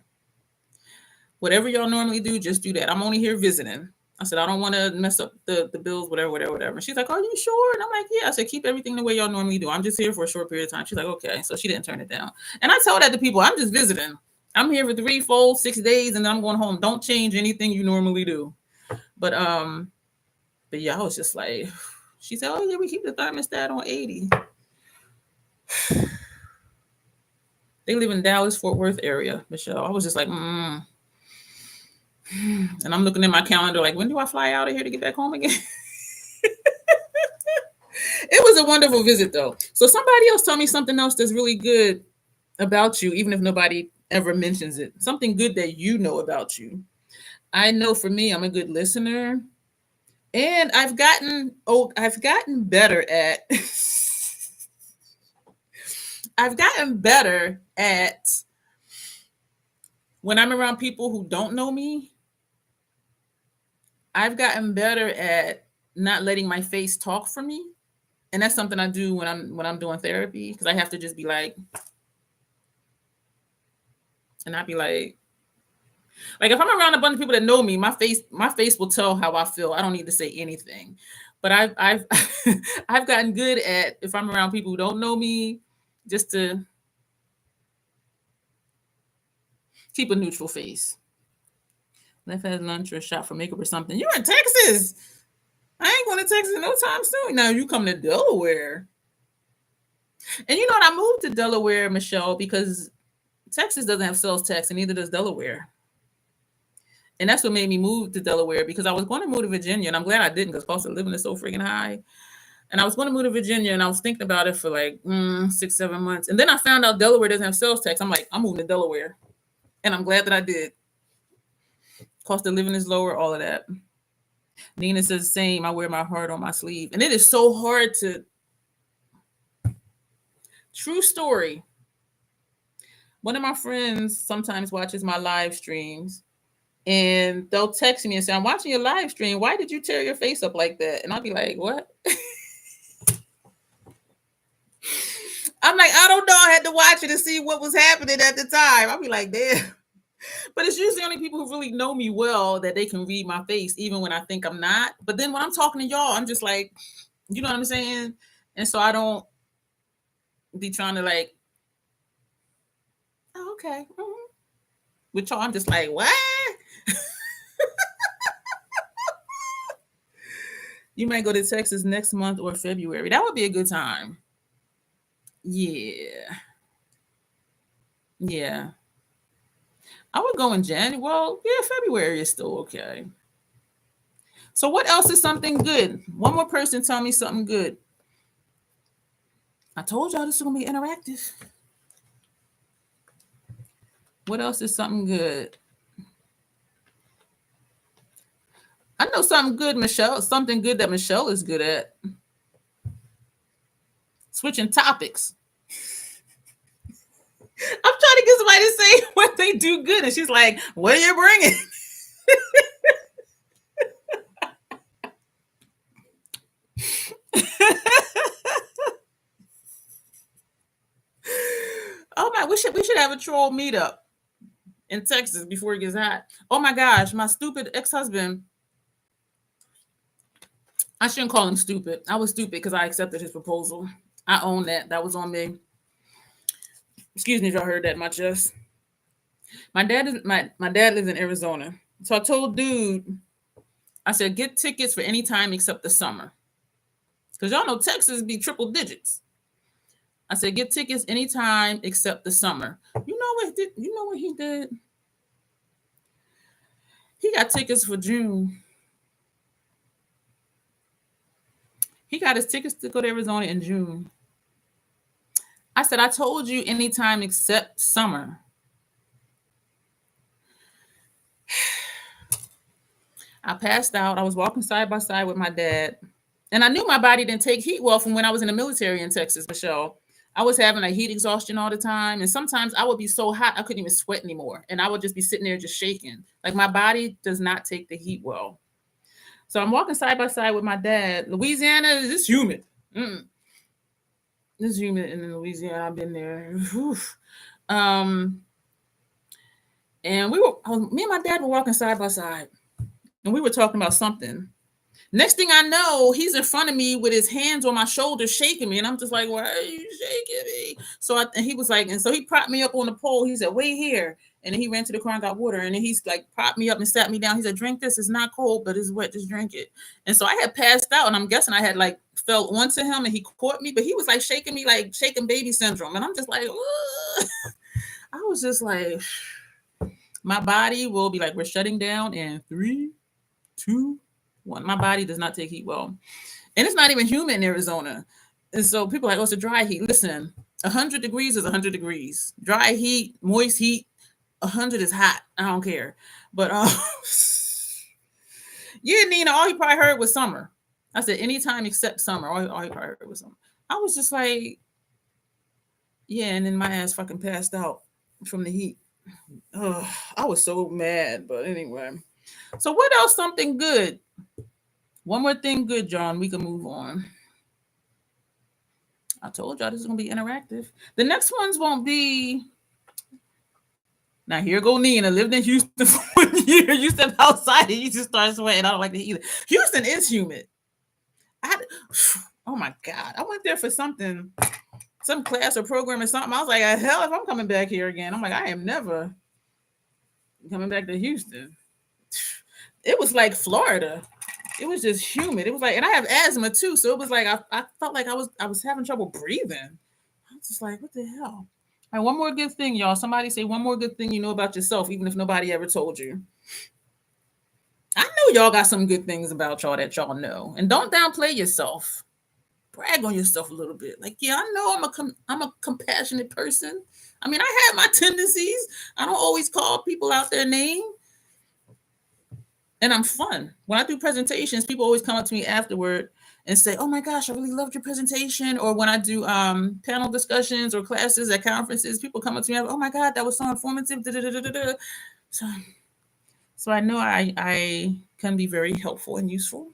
Whatever y'all normally do, just do that. I'm only here visiting. I said, I don't want to mess up the bills, whatever. And she's like, are you sure? And I'm like, yeah. I said, keep everything the way y'all normally do. I'm just here for a short period of time. She's like, okay. So she didn't turn it down. And I tell that to people, I'm just visiting. I'm here for 3 full 6 days and then I'm going home. Don't change anything you normally do. But yeah, I was just like, she said, oh yeah, we keep the thermostat on 80. They live in Dallas, Fort Worth area, Michelle. I was just like, And I'm looking at my calendar like, when do I fly out of here to get back home again? It was a wonderful visit though. So somebody else tell me something else that's really good about you, even if nobody ever mentions it. Something good that you know about you. I know for me, I'm a good listener. And I've gotten better at when I'm around people who don't know me, I've gotten better at not letting my face talk for me. And that's something I do when I'm doing therapy, because I have to just be like, and I'd be like if I'm around a bunch of people that know me, my face will tell how I feel. I don't need to say anything. But I've I've gotten good at, if I'm around people who don't know me, just to keep a neutral face. Left had lunch or a shop for makeup or something. You're in Texas. I ain't going to Texas no time soon. Now you come to Delaware. And you know what? I moved to Delaware, Michelle, because Texas doesn't have sales tax, and neither does Delaware. And that's what made me move to Delaware, because I was going to move to Virginia, and I'm glad I didn't, because cost of living is so freaking high. And I was going to move to Virginia, and I was thinking about it for like 6-7 months. And then I found out Delaware doesn't have sales tax. I'm like, I'm moving to Delaware. And I'm glad that I did. Cost of living is lower, all of that. Nina says the same. I wear my heart on my sleeve. And it is so hard to... True story. One of my friends sometimes watches my live streams, and they'll text me and say, I'm watching your live stream. Why did you tear your face up like that? And I'll be like, what? I'm like, I don't know. I had to watch it to see what was happening at the time. I'll be like, damn. But it's usually only people who really know me well that they can read my face, even when I think I'm not. But then when I'm talking to y'all, I'm just like, you know what I'm saying? And so I don't be trying to like, oh, okay. Mm-hmm. With y'all, I'm just like, what? You might go to Texas next month or February. That would be a good time. Yeah. Yeah. I would go in January. Well, yeah, February is still okay. So what else is something good? One more person tell me something good. I told y'all this is going to be interactive. What else is something good? I know something good, Michelle. Something good that Michelle is good at. Switching topics. I'm trying to get somebody to say what they do good, and she's like, what are you bringing? Oh my, we should have a troll meetup in Texas before it gets hot. Oh my gosh, my stupid ex-husband. I shouldn't call him stupid. I was stupid because I accepted his proposal. I own that. That was on me. Excuse me if y'all heard that in my chest. My dad lives in Arizona. So I told dude, I said, get tickets for any time except the summer. Because y'all know Texas be triple digits. I said, get tickets anytime except the summer. You know what he did? He got tickets for June. He got his tickets to go to Arizona in June. I said, I told you anytime except summer. I passed out. I was walking side by side with my dad. And I knew my body didn't take heat well from when I was in the military in Texas, Michelle. I was having a heat exhaustion all the time. And sometimes I would be so hot, I couldn't even sweat anymore. And I would just be sitting there just shaking. Like my body does not take the heat well. So I'm walking side by side with my dad. Louisiana, it's humid. It's humid in Louisiana. I've been there. And me and my dad were walking side by side. And we were talking about something. Next thing I know, he's in front of me with his hands on my shoulders, shaking me. And I'm just like, why are you shaking me? So he was like, and so he propped me up on the pole. He said, wait here. And then he ran to the car and got water. And then he's like, propped me up and sat me down. He said, drink this. It's not cold, but it's wet. Just drink it. And so I had passed out. And I'm guessing I had like fell onto him and he caught me. But he was like shaking me, like shaking baby syndrome. And I'm just like, I was just like, my body will be like, we're shutting down in 3, 2, 1. My body does not take heat well. And it's not even humid in Arizona. And so people are like, oh, it's a dry heat. Listen, 100 degrees is 100 degrees. Dry heat, moist heat, 100 is hot. I don't care. But yeah, Nina, all he probably heard was summer. I said, anytime except summer. All he probably heard was summer. I was just like, yeah, and then my ass fucking passed out from the heat. I was so mad. But anyway. So what else? Something good. One more thing good, John. We can move on. I told y'all this is gonna be interactive. The next ones won't be. Now here go Nina. Lived in Houston for 1 year. You step outside and you just start sweating. I don't like it either. Houston is humid. Oh my God. I went there for something, some class or program or something. I was like, hell, if I'm coming back here again. I'm like, I am never coming back to Houston. It was like Florida. It was just humid. It was like, and I have asthma too. So it was like, I felt like I was having trouble breathing. I was just like, what the hell? All right, one more good thing, y'all. Somebody say one more good thing you know about yourself, even if nobody ever told you. I know y'all got some good things about y'all that y'all know. And don't downplay yourself. Brag on yourself a little bit. Like, yeah, I know I'm a compassionate person. I mean, I have my tendencies. I don't always call people out their name. And I'm fun. When I do presentations, people always come up to me afterward and say, oh my gosh, I really loved your presentation. Or when I do panel discussions or classes at conferences, people come up to me, oh my God, that was so informative. So I know I can be very helpful and useful.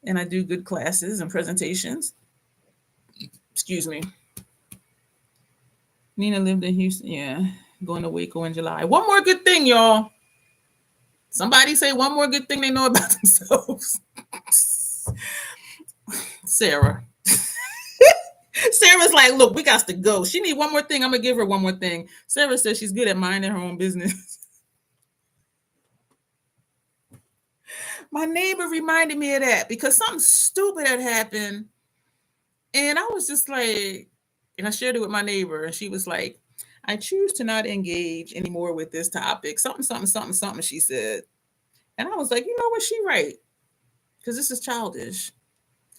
And I do good classes and presentations. Excuse me. Nina lived in Houston. Yeah. Going to Waco in July. One more good thing, y'all. Somebody say one more good thing they know about themselves. Sarah. Sarah's like, look, we got to go. She need one more thing. I'm going to give her one more thing. Sarah says she's good at minding her own business. My neighbor reminded me of that because something stupid had happened. And I was just like, and I shared it with my neighbor, and she was like, I choose to not engage anymore with this topic. Something, she said. And I was like, you know what? She right. Because this is childish.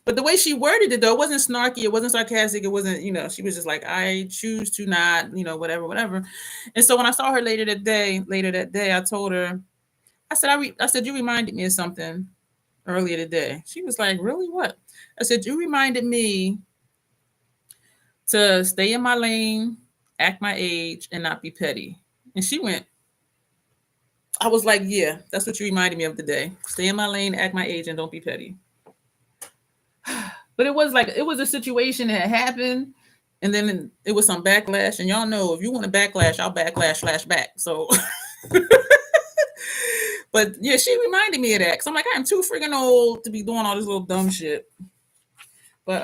But the way she worded it, though, it wasn't snarky. It wasn't sarcastic. It wasn't, she was just like, I choose to not, whatever. And so when I saw her later that day, I told her, I said, you reminded me of something earlier today. She was like, really? What? I said, you reminded me to stay in my lane, act my age, and not be petty. And she went, I was like, yeah, that's what you reminded me of today. Stay in my lane, act my age, and don't be petty. But it was a situation that happened, and then it was some backlash. And y'all know, if you want to backlash, I'll backlash / back. So, but yeah, she reminded me of that. Cause I'm like, I'm too freaking old to be doing all this little dumb shit. But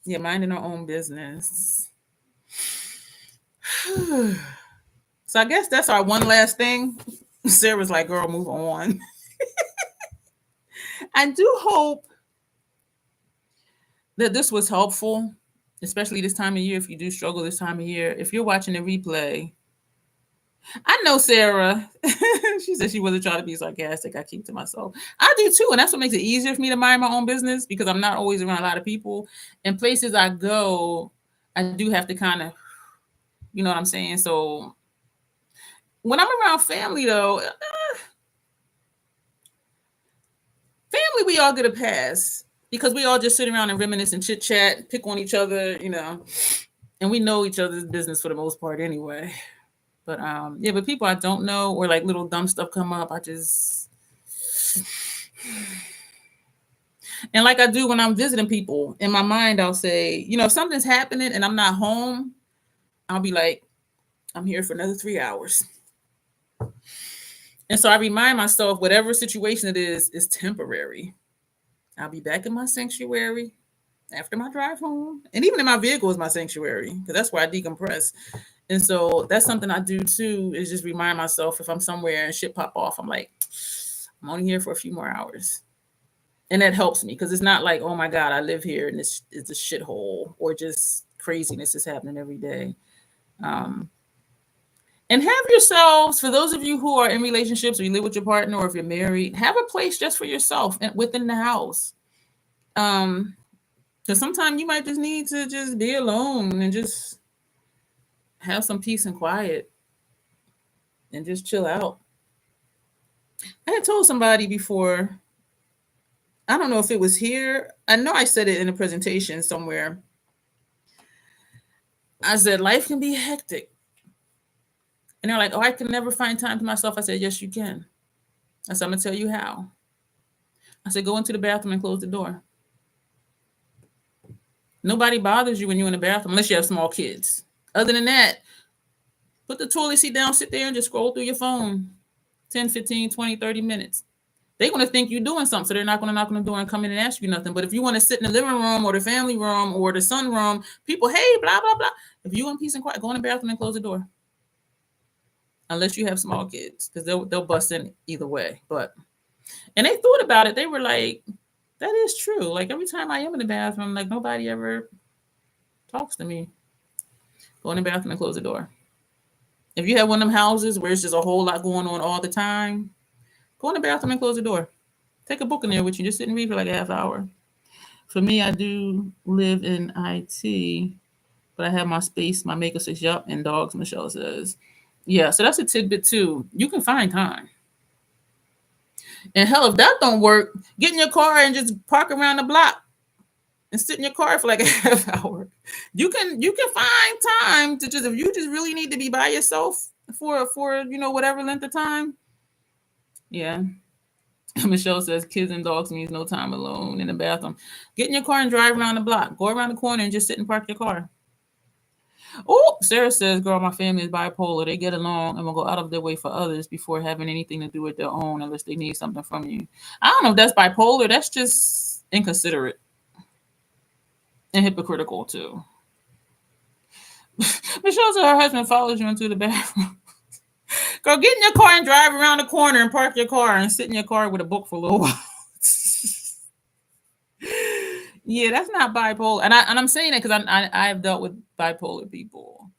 yeah, minding our own business. So I guess that's our one last thing. Sarah's like, girl, move on. I do hope that this was helpful, especially this time of year. If you do struggle this time of year, if you're watching the replay, I know Sarah, she said she wasn't trying to be sarcastic. I keep to myself. I do too. And that's what makes it easier for me to mind my own business because I'm not always around a lot of people. And places I go, I do have to kind of, you know what I'm saying? So when I'm around family, though, family, we all get a pass because we all just sit around and reminisce and chit chat, pick on each other, and we know each other's business for the most part anyway. But yeah, but people I don't know or like little dumb stuff come up, I just, and like I do when I'm visiting people, in my mind, I'll say, if something's happening and I'm not home, I'll be like, I'm here for another 3 hours. And so I remind myself, whatever situation it is temporary. I'll be back in my sanctuary after my drive home. And even in my vehicle is my sanctuary because that's where I decompress. And so that's something I do too, is just remind myself if I'm somewhere and shit pop off, I'm like, I'm only here for a few more hours. And that helps me because it's not like, oh my God, I live here and it's a shithole or just craziness is happening every day. And have yourselves, for those of you who are in relationships or you live with your partner or if you're married, have a place just for yourself within the house. Because sometimes you might just need to just be alone and just have some peace and quiet and just chill out. I had told somebody before, I don't know if it was here. I know I said it in a presentation somewhere. I said, life can be hectic. And they're like, oh, I can never find time to myself. I said, yes, you can. I said, I'm going to tell you how. I said, go into the bathroom and close the door. Nobody bothers you when you're in the bathroom unless you have small kids. Other than that, put the toilet seat down, sit there and just scroll through your phone 10, 15, 20, 30 minutes. They're going to think you're doing something, so they're not going to knock on the door and come in and ask you nothing. But if you want to sit in the living room or the family room or the sun room, people, hey, blah, blah, blah. If you want peace and quiet, go in the bathroom and close the door. Unless you have small kids, because they'll bust in either way. And they thought about it. They were like, that is true. Like every time I am in the bathroom, like nobody ever talks to me. Go in the bathroom and close the door. If you have one of them houses where it's just a whole lot going on all the time, go in the bathroom and close the door. Take a book in there with you. Just sit and read for like a half hour. For me, I do live in IT, but I have my space. My maker says, yup, and dogs, Michelle says. Yeah, so that's a tidbit too. You can find time. And hell, if that don't work, get in your car and just park around the block and sit in your car for like a half hour. You can find time to just, if you just really need to be by yourself for whatever length of time. Yeah. Michelle says kids and dogs means no time alone in the bathroom. Get in your car and drive around the block. Go around the corner and just sit and park your car. Oh, Sarah says, girl, my family is bipolar. They get along and will go out of their way for others before having anything to do with their own unless they need something from you. I don't know if that's bipolar. That's just inconsiderate and hypocritical too. Michelle said her husband follows you into the bathroom. Girl, get in your car and drive around the corner and park your car and sit in your car with a book for a little while. Yeah, that's not bipolar. And I'm saying that because I've dealt with bipolar people.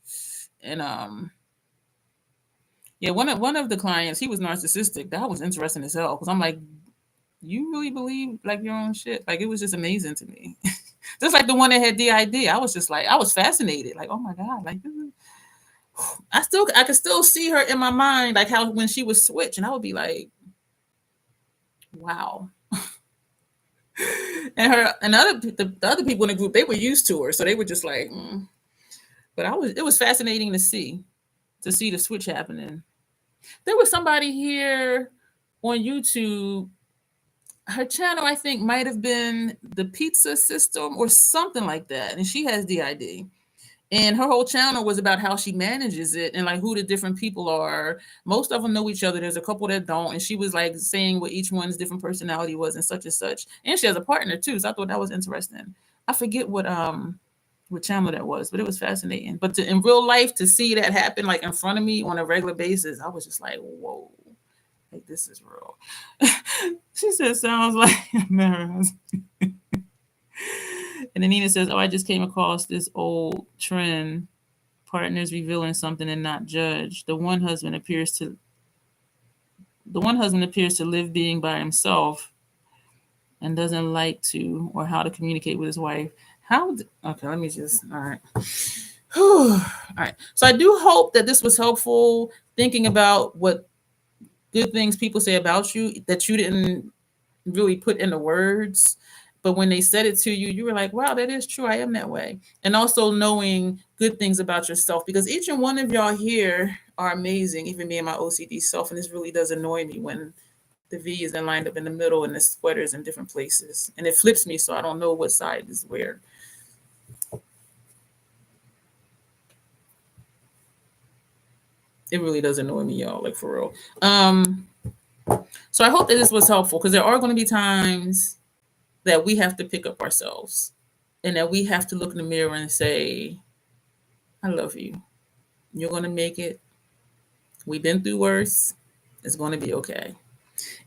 And yeah, one of the clients, he was narcissistic. That was interesting as hell. Because I'm like, you really believe like your own shit? Like it was just amazing to me. Just like the one that had DID. I was just like, I was fascinated. Like, oh my God, like this is, I could still see her in my mind, like how when she would switch, and I would be like, wow. And her and the other people in the group, they were used to her, so they were just like, But it was fascinating to see the switch happening. There was somebody here on YouTube. Her channel, I think, might have been the Pizza System or something like that, and she has DID. And her whole channel was about how she manages it and like who the different people are. Most of them know each other. There's a couple that don't. And she was like saying what each one's different personality was and such and such. And she has a partner too. So I thought that was interesting. I forget what channel that was, but it was fascinating. But in real life, to see that happen like in front of me on a regular basis, I was just like, whoa, like this is real. She said, sounds like America. And then Nina says, oh, I just came across this old trend. Partners revealing something and not judge. The one husband appears to live being by himself and doesn't like to or how to communicate with his wife. Okay, let me just, all right. All right. So I do hope that this was helpful, thinking about what good things people say about you that you didn't really put into words. But when they said it to you, you were like, wow, that is true. I am that way. And also knowing good things about yourself, because each and one of y'all here are amazing, even me and my OCD self. And this really does annoy me when the V is then lined up in the middle and the sweater's in different places. And it flips me, so I don't know what side is where. It really does annoy me, y'all, like for real. So I hope that this was helpful, because there are going to be times that we have to pick up ourselves and that we have to look in the mirror and say, I love you. You're going to make it. We've been through worse. It's going to be okay.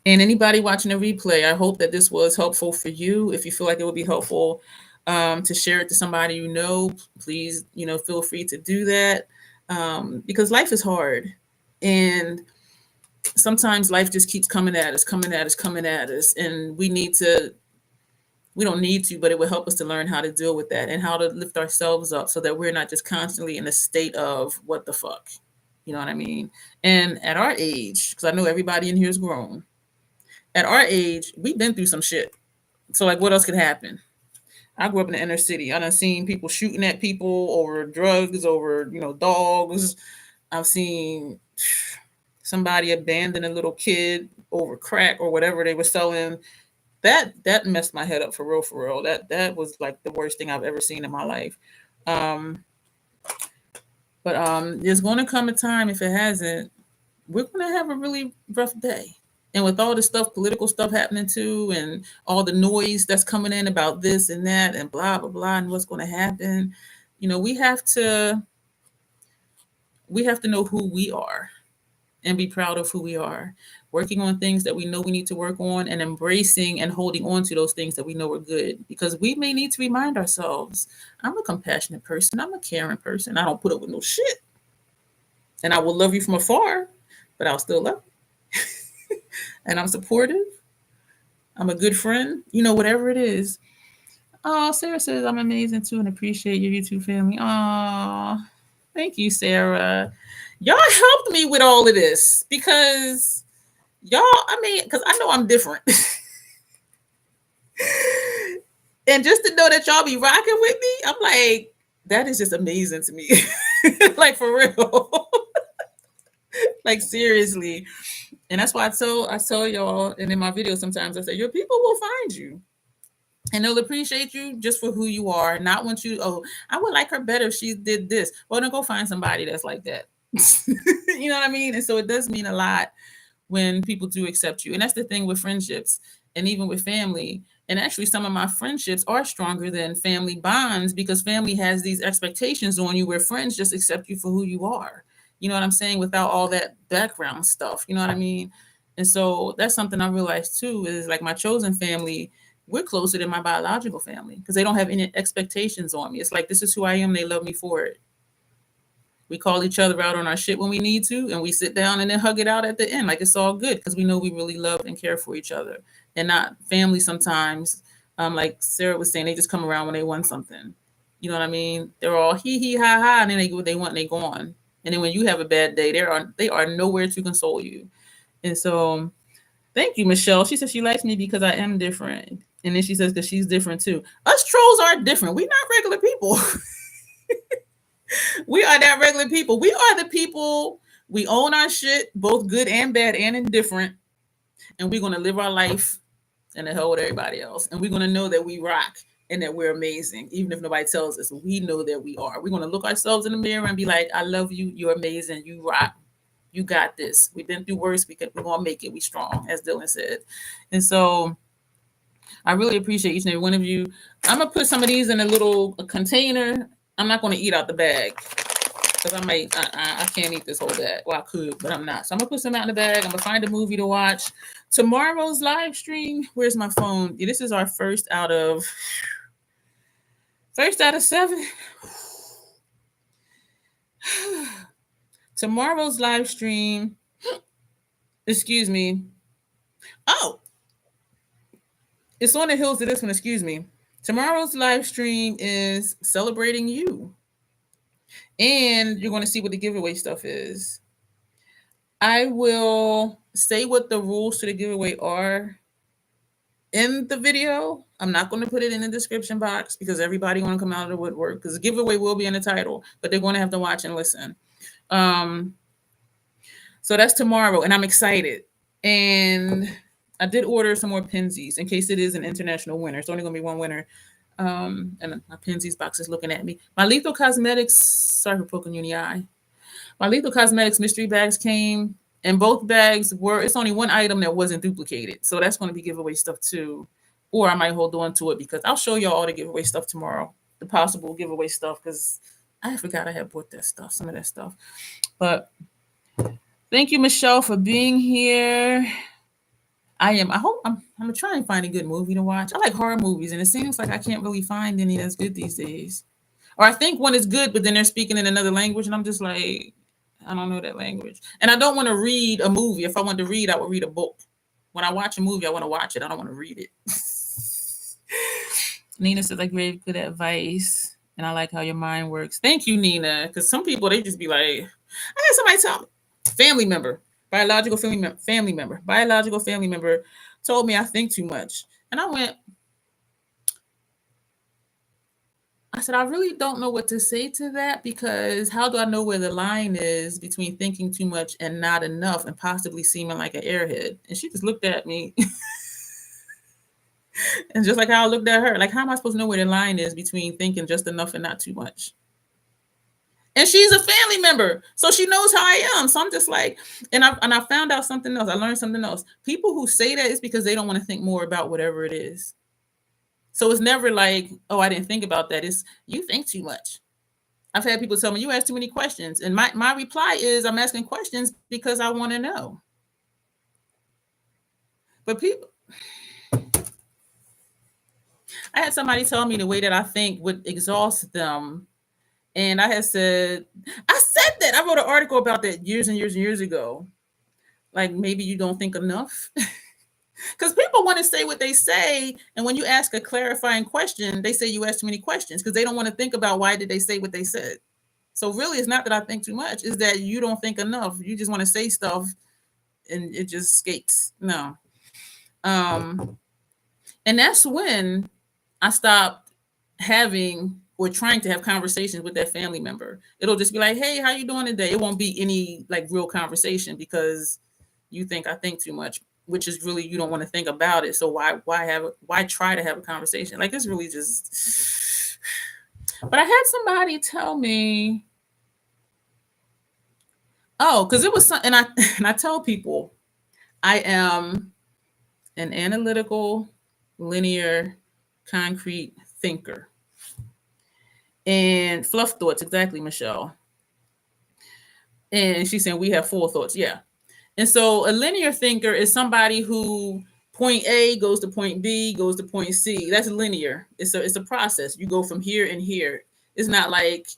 And anybody watching the replay, I hope that this was helpful for you. If you feel like it would be helpful to share it to somebody you know, please, feel free to do that, because life is hard. And sometimes life just keeps coming at us. And we don't need to, but it will help us to learn how to deal with that and how to lift ourselves up so that we're not just constantly in a state of what the fuck. You know what I mean? And at our age, because I know everybody in here is grown, at our age, we've been through some shit. So like, what else could happen? I grew up in the inner city. I done seen people shooting at people over drugs, over, dogs. I've seen somebody abandon a little kid over crack or whatever they were selling. That messed my head up for real, for real. That was like the worst thing I've ever seen in my life. Um, but there's going to come a time, if it hasn't, we're going to have a really rough day. And with all the stuff, political stuff happening too, and all the noise that's coming in about this and that and blah blah blah and what's going to happen, we have to know who we are and be proud of who we are, working on things that we know we need to work on, and embracing and holding on to those things that we know are good, because we may need to remind ourselves, I'm a compassionate person, I'm a caring person, I don't put up with no shit, and I will love you from afar, but I'll still love you. And I'm supportive, I'm a good friend, whatever it is. Oh, Sarah says I'm amazing too and appreciate your YouTube family. Oh, thank you, Sarah. Y'all helped me with all of this because because I know I'm different. And just to know that y'all be rocking with me, I'm like, that is just amazing to me. Like, for real. Like, seriously. And that's why I tell y'all, and in my videos sometimes I say, your people will find you. And they'll appreciate you just for who you are, not want you, oh, I would like her better if she did this. Well, then go find somebody that's like that. You know what I mean? And so it does mean a lot when people do accept you. And that's the thing with friendships and even with family. And actually, some of my friendships are stronger than family bonds because family has these expectations on you where friends just accept you for who you are. You know what I'm saying? Without all that background stuff. You know what I mean? And so that's something I realized too is like my chosen family, we're closer than my biological family because they don't have any expectations on me. It's like, this is who I am. They love me for it. We call each other out on our shit when we need to, and we sit down and then hug it out at the end. Like, it's all good because we know we really love and care for each other. And not family sometimes, like Sarah was saying, they just come around when they want something. You know what I mean? They're all hee hee ha ha, and then they get what they want and they gone. And then when you have a bad day, they are nowhere to console you. And so thank you, Michelle. She says she likes me because I am different. And then she says because she's different too. Us trolls are different. We're not regular people. We are not regular people. We are the people. We own our shit, both good and bad and indifferent. And we're going to live our life in the hell with everybody else. And we're going to know that we rock and that we're amazing. Even if nobody tells us, we know that we are. We're going to look ourselves in the mirror and be like, I love you. You're amazing. You rock. You got this. We've been through worse. We're going to make it. We strong, as Dylan said. And so I really appreciate each and every one of you. I'm going to put some of these in a little container. I'm not going to eat out the bag because I can't eat this whole bag. Well, I could, but I'm not. So I'm going to put some out in the bag. I'm going to find a movie to watch. Tomorrow's live stream. Where's my phone? This is our first out of 7. Tomorrow's live stream. Excuse me. Oh, it's on the hills to this one. Excuse me. Tomorrow's live stream is celebrating you. And you're going to see what the giveaway stuff is. I will say what the rules to the giveaway are in the video. I'm not going to put it in the description box because everybody want to come out of the woodwork because the giveaway will be in the title, but they're going to have to watch and listen. So that's tomorrow, and I'm excited. And I did order some more Pinsies in case it is an international winner. It's only going to be one winner. And my Pinsies box is looking at me. My Lethal Cosmetics, sorry for poking you in the eye. My Lethal Cosmetics mystery bags came, and both bags it's only one item that wasn't duplicated. So that's going to be giveaway stuff too. Or I might hold on to it because I'll show y'all all the giveaway stuff tomorrow, the possible giveaway stuff, because I forgot I had bought that stuff, some of that stuff. But thank you, Michelle, for being here. I hope I'm going to try and find a good movie to watch. I like horror movies, and it seems like I can't really find any that's good these days. Or I think one is good, but then they're speaking in another language, and I'm just like, I don't know that language. And I don't want to read a movie. If I want to read, I would read a book. When I watch a movie, I want to watch it. I don't want to read it. Nina says, I gave good advice, and I like how your mind works. Thank you, Nina. Because some people, they just be like, I had somebody tell me, biological family member told me I think too much. And I went, I said, I really don't know what to say to that, because how do I know where the line is between thinking too much and not enough and possibly seeming like an airhead? And she just looked at me and just like how I looked at her, like, how am I supposed to know where the line is between thinking just enough and not too much? And she's a family member, so she knows how I am. So I'm just like, and I found out something else. I learned something else. People who say that is because they don't want to think more about whatever it is. So it's never like, oh, I didn't think about that. It's, you think too much. I've had people tell me, you ask too many questions. And my reply is, I'm asking questions because I want to know. But people, I had somebody tell me the way that I think would exhaust them. And I said that. I wrote an article about that years and years and years ago. Like, maybe you don't think enough. Because people want to say what they say. And when you ask a clarifying question, they say you ask too many questions because they don't want to think about why did they say what they said. So really, it's not that I think too much. It's that you don't think enough. You just want to say stuff and it just skates. No. And that's when I stopped having or trying to have conversations with that family member. It'll just be like, hey, how you doing today? It won't be any like real conversation because you think I think too much, which is really, you don't want to think about it. So why try to have a conversation? Like, it's really just, but I had somebody tell me, oh, because it was some, and I tell people I am an analytical, linear, concrete thinker. And fluff thoughts, exactly, Michelle. And she's saying we have full thoughts. Yeah. And so a linear thinker is somebody who point A goes to point B, goes to point C. That's linear. It's a process. You go from here and here. It's not like,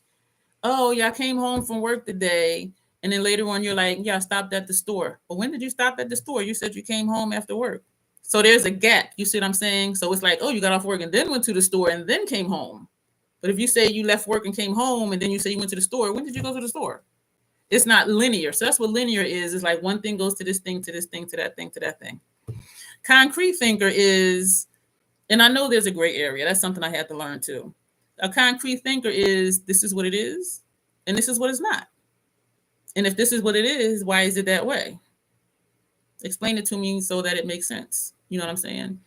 oh, yeah, I came home from work today. And then later on, you're like, yeah, I stopped at the store. But when did you stop at the store? You said you came home after work. So there's a gap. You see what I'm saying? So it's like, oh, you got off work and then went to the store and then came home. But if you say you left work and came home and then you say you went to the store, when did you go to the store? It's not linear. So that's what linear is. It's like one thing goes to this thing, to this thing, to that thing, to that thing. Concrete thinker is, and I know there's a gray area. That's something I had to learn too. A concrete thinker is, this is what it is, and this is what it's not. And if this is what it is, why is it that way? Explain it to me so that it makes sense. You know what I'm saying?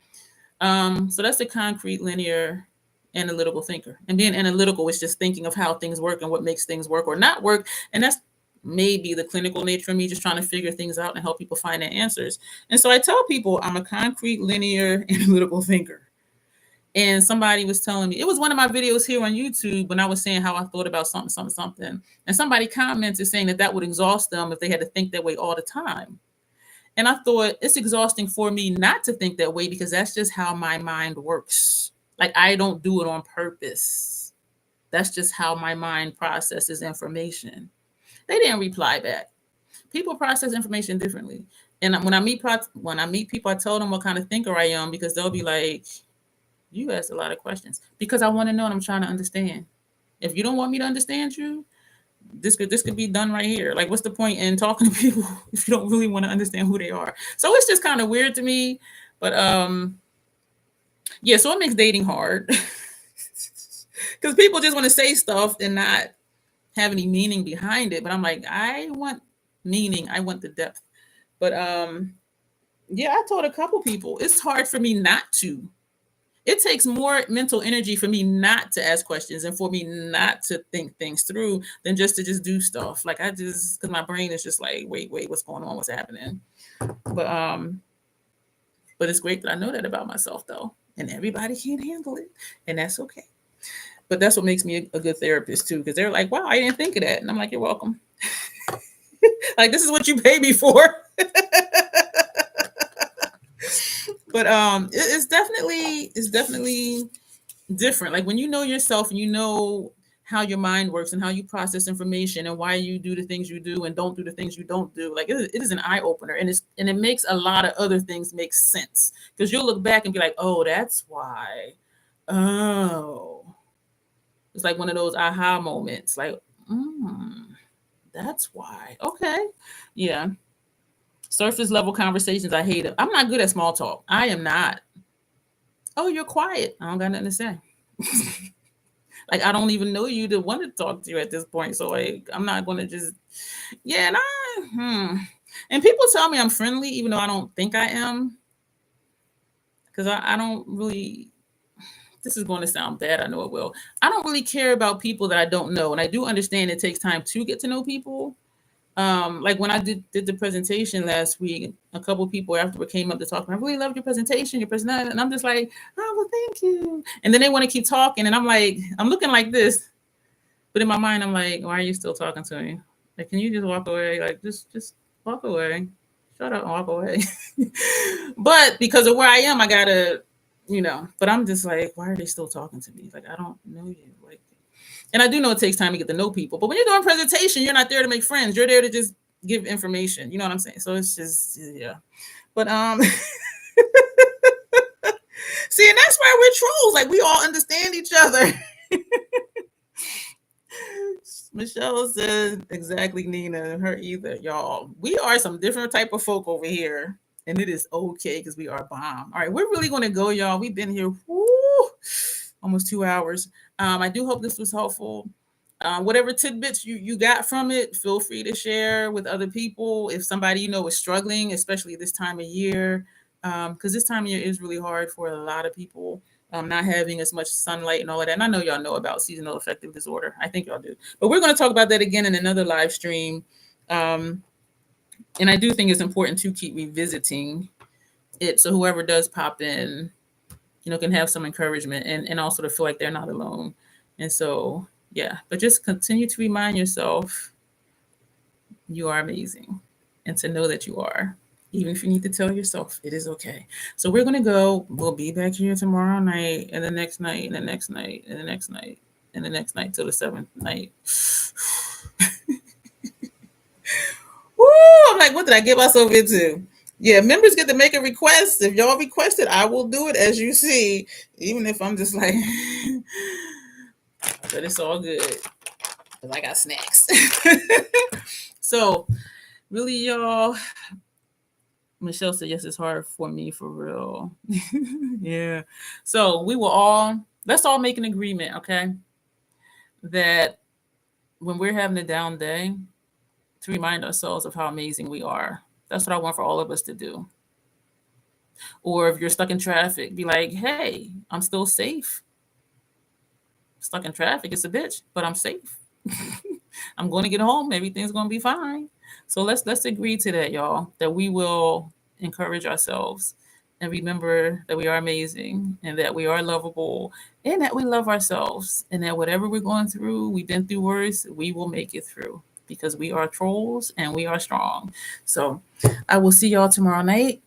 So that's the concrete, linear, analytical thinker. And being analytical is just thinking of how things work and what makes things work or not work. And that's maybe the clinical nature of me, just trying to figure things out and help people find their answers. And so I tell people I'm a concrete, linear, analytical thinker. And somebody was telling me, it was one of my videos here on YouTube when I was saying how I thought about something. And somebody commented saying that would exhaust them if they had to think that way all the time. And I thought, it's exhausting for me not to think that way because that's just how my mind works. Like, I don't do it on purpose. That's just how my mind processes information. They didn't reply back. People process information differently. And when I meet people, I tell them what kind of thinker I am because they'll be like, you ask a lot of questions because I want to know and I'm trying to understand. If you don't want me to understand you, this could be done right here. Like, what's the point in talking to people if you don't really want to understand who they are? So it's just kind of weird to me. But yeah, so it makes dating hard because people just want to say stuff and not have any meaning behind it. But I'm like, I want meaning. I want the depth. But yeah, I told a couple people it's hard for me not to. It takes more mental energy for me not to ask questions and for me not to think things through than just to just do stuff. Like, because my brain is just like, wait, what's going on? What's happening? But it's great that I know that about myself though. And everybody can't handle it. And that's okay. But that's what makes me a good therapist too. Because they're like, wow, I didn't think of that. And I'm like, you're welcome. Like, this is what you pay me for. But it's definitely different. Like, when you know yourself and you know how your mind works and how you process information and why you do the things you do and don't do the things you don't do, like, it is an eye opener, and it makes a lot of other things make sense because you'll look back and be like, oh, that's why. Oh, it's like one of those aha moments. Like, that's why. Okay, yeah. Surface level conversations, I hate it. I'm not good at small talk. I am not. Oh, you're quiet. I don't got nothing to say. Like, I don't even know you to want to talk to you at this point. So like, I'm not going to just, yeah. And people tell me I'm friendly, even though I don't think I am. Because I don't really, this is going to sound bad. I know it will. I don't really care about people that I don't know. And I do understand it takes time to get to know people. Like when I did the presentation last week, a couple of people afterward came up to talk. I really loved your presentation, your personality, and I'm just like, oh well, thank you. And then they want to keep talking, and I'm like, I'm looking like this, but in my mind, I'm like, why are you still talking to me? Like, can you just walk away? Like, just walk away, shut up and walk away. But because of where I am, I gotta, But I'm just like, why are they still talking to me? Like, I don't know you, like. And I do know it takes time to get to know people, but when you're doing presentation, you're not there to make friends. You're there to just give information. You know what I'm saying? So it's just, yeah. But see, and that's why we're trolls. Like, we all understand each other. Michelle said exactly, Nina, her either, y'all. We are some different type of folk over here, and it is okay because we are bomb. All right, we're really going to go, y'all. We've been here almost 2 hours. I do hope this was helpful. Whatever tidbits you got from it, feel free to share with other people. If somebody is struggling, especially this time of year, because this time of year is really hard for a lot of people. Not having as much sunlight and all of that. And I know y'all know about seasonal affective disorder. I think y'all do. But we're going to talk about that again in another live stream. And I do think it's important to keep revisiting it, so whoever does pop in, can have some encouragement and also to feel like they're not alone. And so, yeah, but just continue to remind yourself you are amazing and to know that you are. Even if you need to tell yourself, it is okay. So we're going to go. We'll be back here tomorrow night and the next night and the next night and the next night and the next night till the 7th night. Woo! I'm like, what did I get myself into? Yeah, members get to make a request. If y'all request it, I will do it as you see, even if I'm just like, but it's all good because I got snacks. So, really, y'all, Michelle said, yes, it's hard for me for real. Yeah. So let's all make an agreement, okay? That when we're having a down day, to remind ourselves of how amazing we are. That's what I want for all of us to do. Or if you're stuck in traffic, be like, hey, I'm still safe. Stuck in traffic, it's a bitch, but I'm safe. I'm going to get home. Everything's going to be fine. So let's agree to that, y'all, that we will encourage ourselves and remember that we are amazing and that we are lovable and that we love ourselves and that whatever we're going through, we've been through worse, we will make it through because we are trolls and we are strong. So I will see y'all tomorrow night.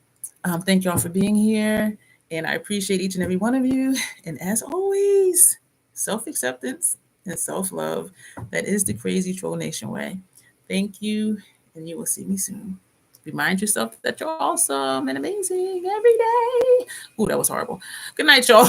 Thank y'all for being here. And I appreciate each and every one of you. And as always, self-acceptance and self-love. That is the Crazy Troll Nation way. Thank you, and you will see me soon. Remind yourself that you're awesome and amazing every day. Ooh, that was horrible. Good night, y'all.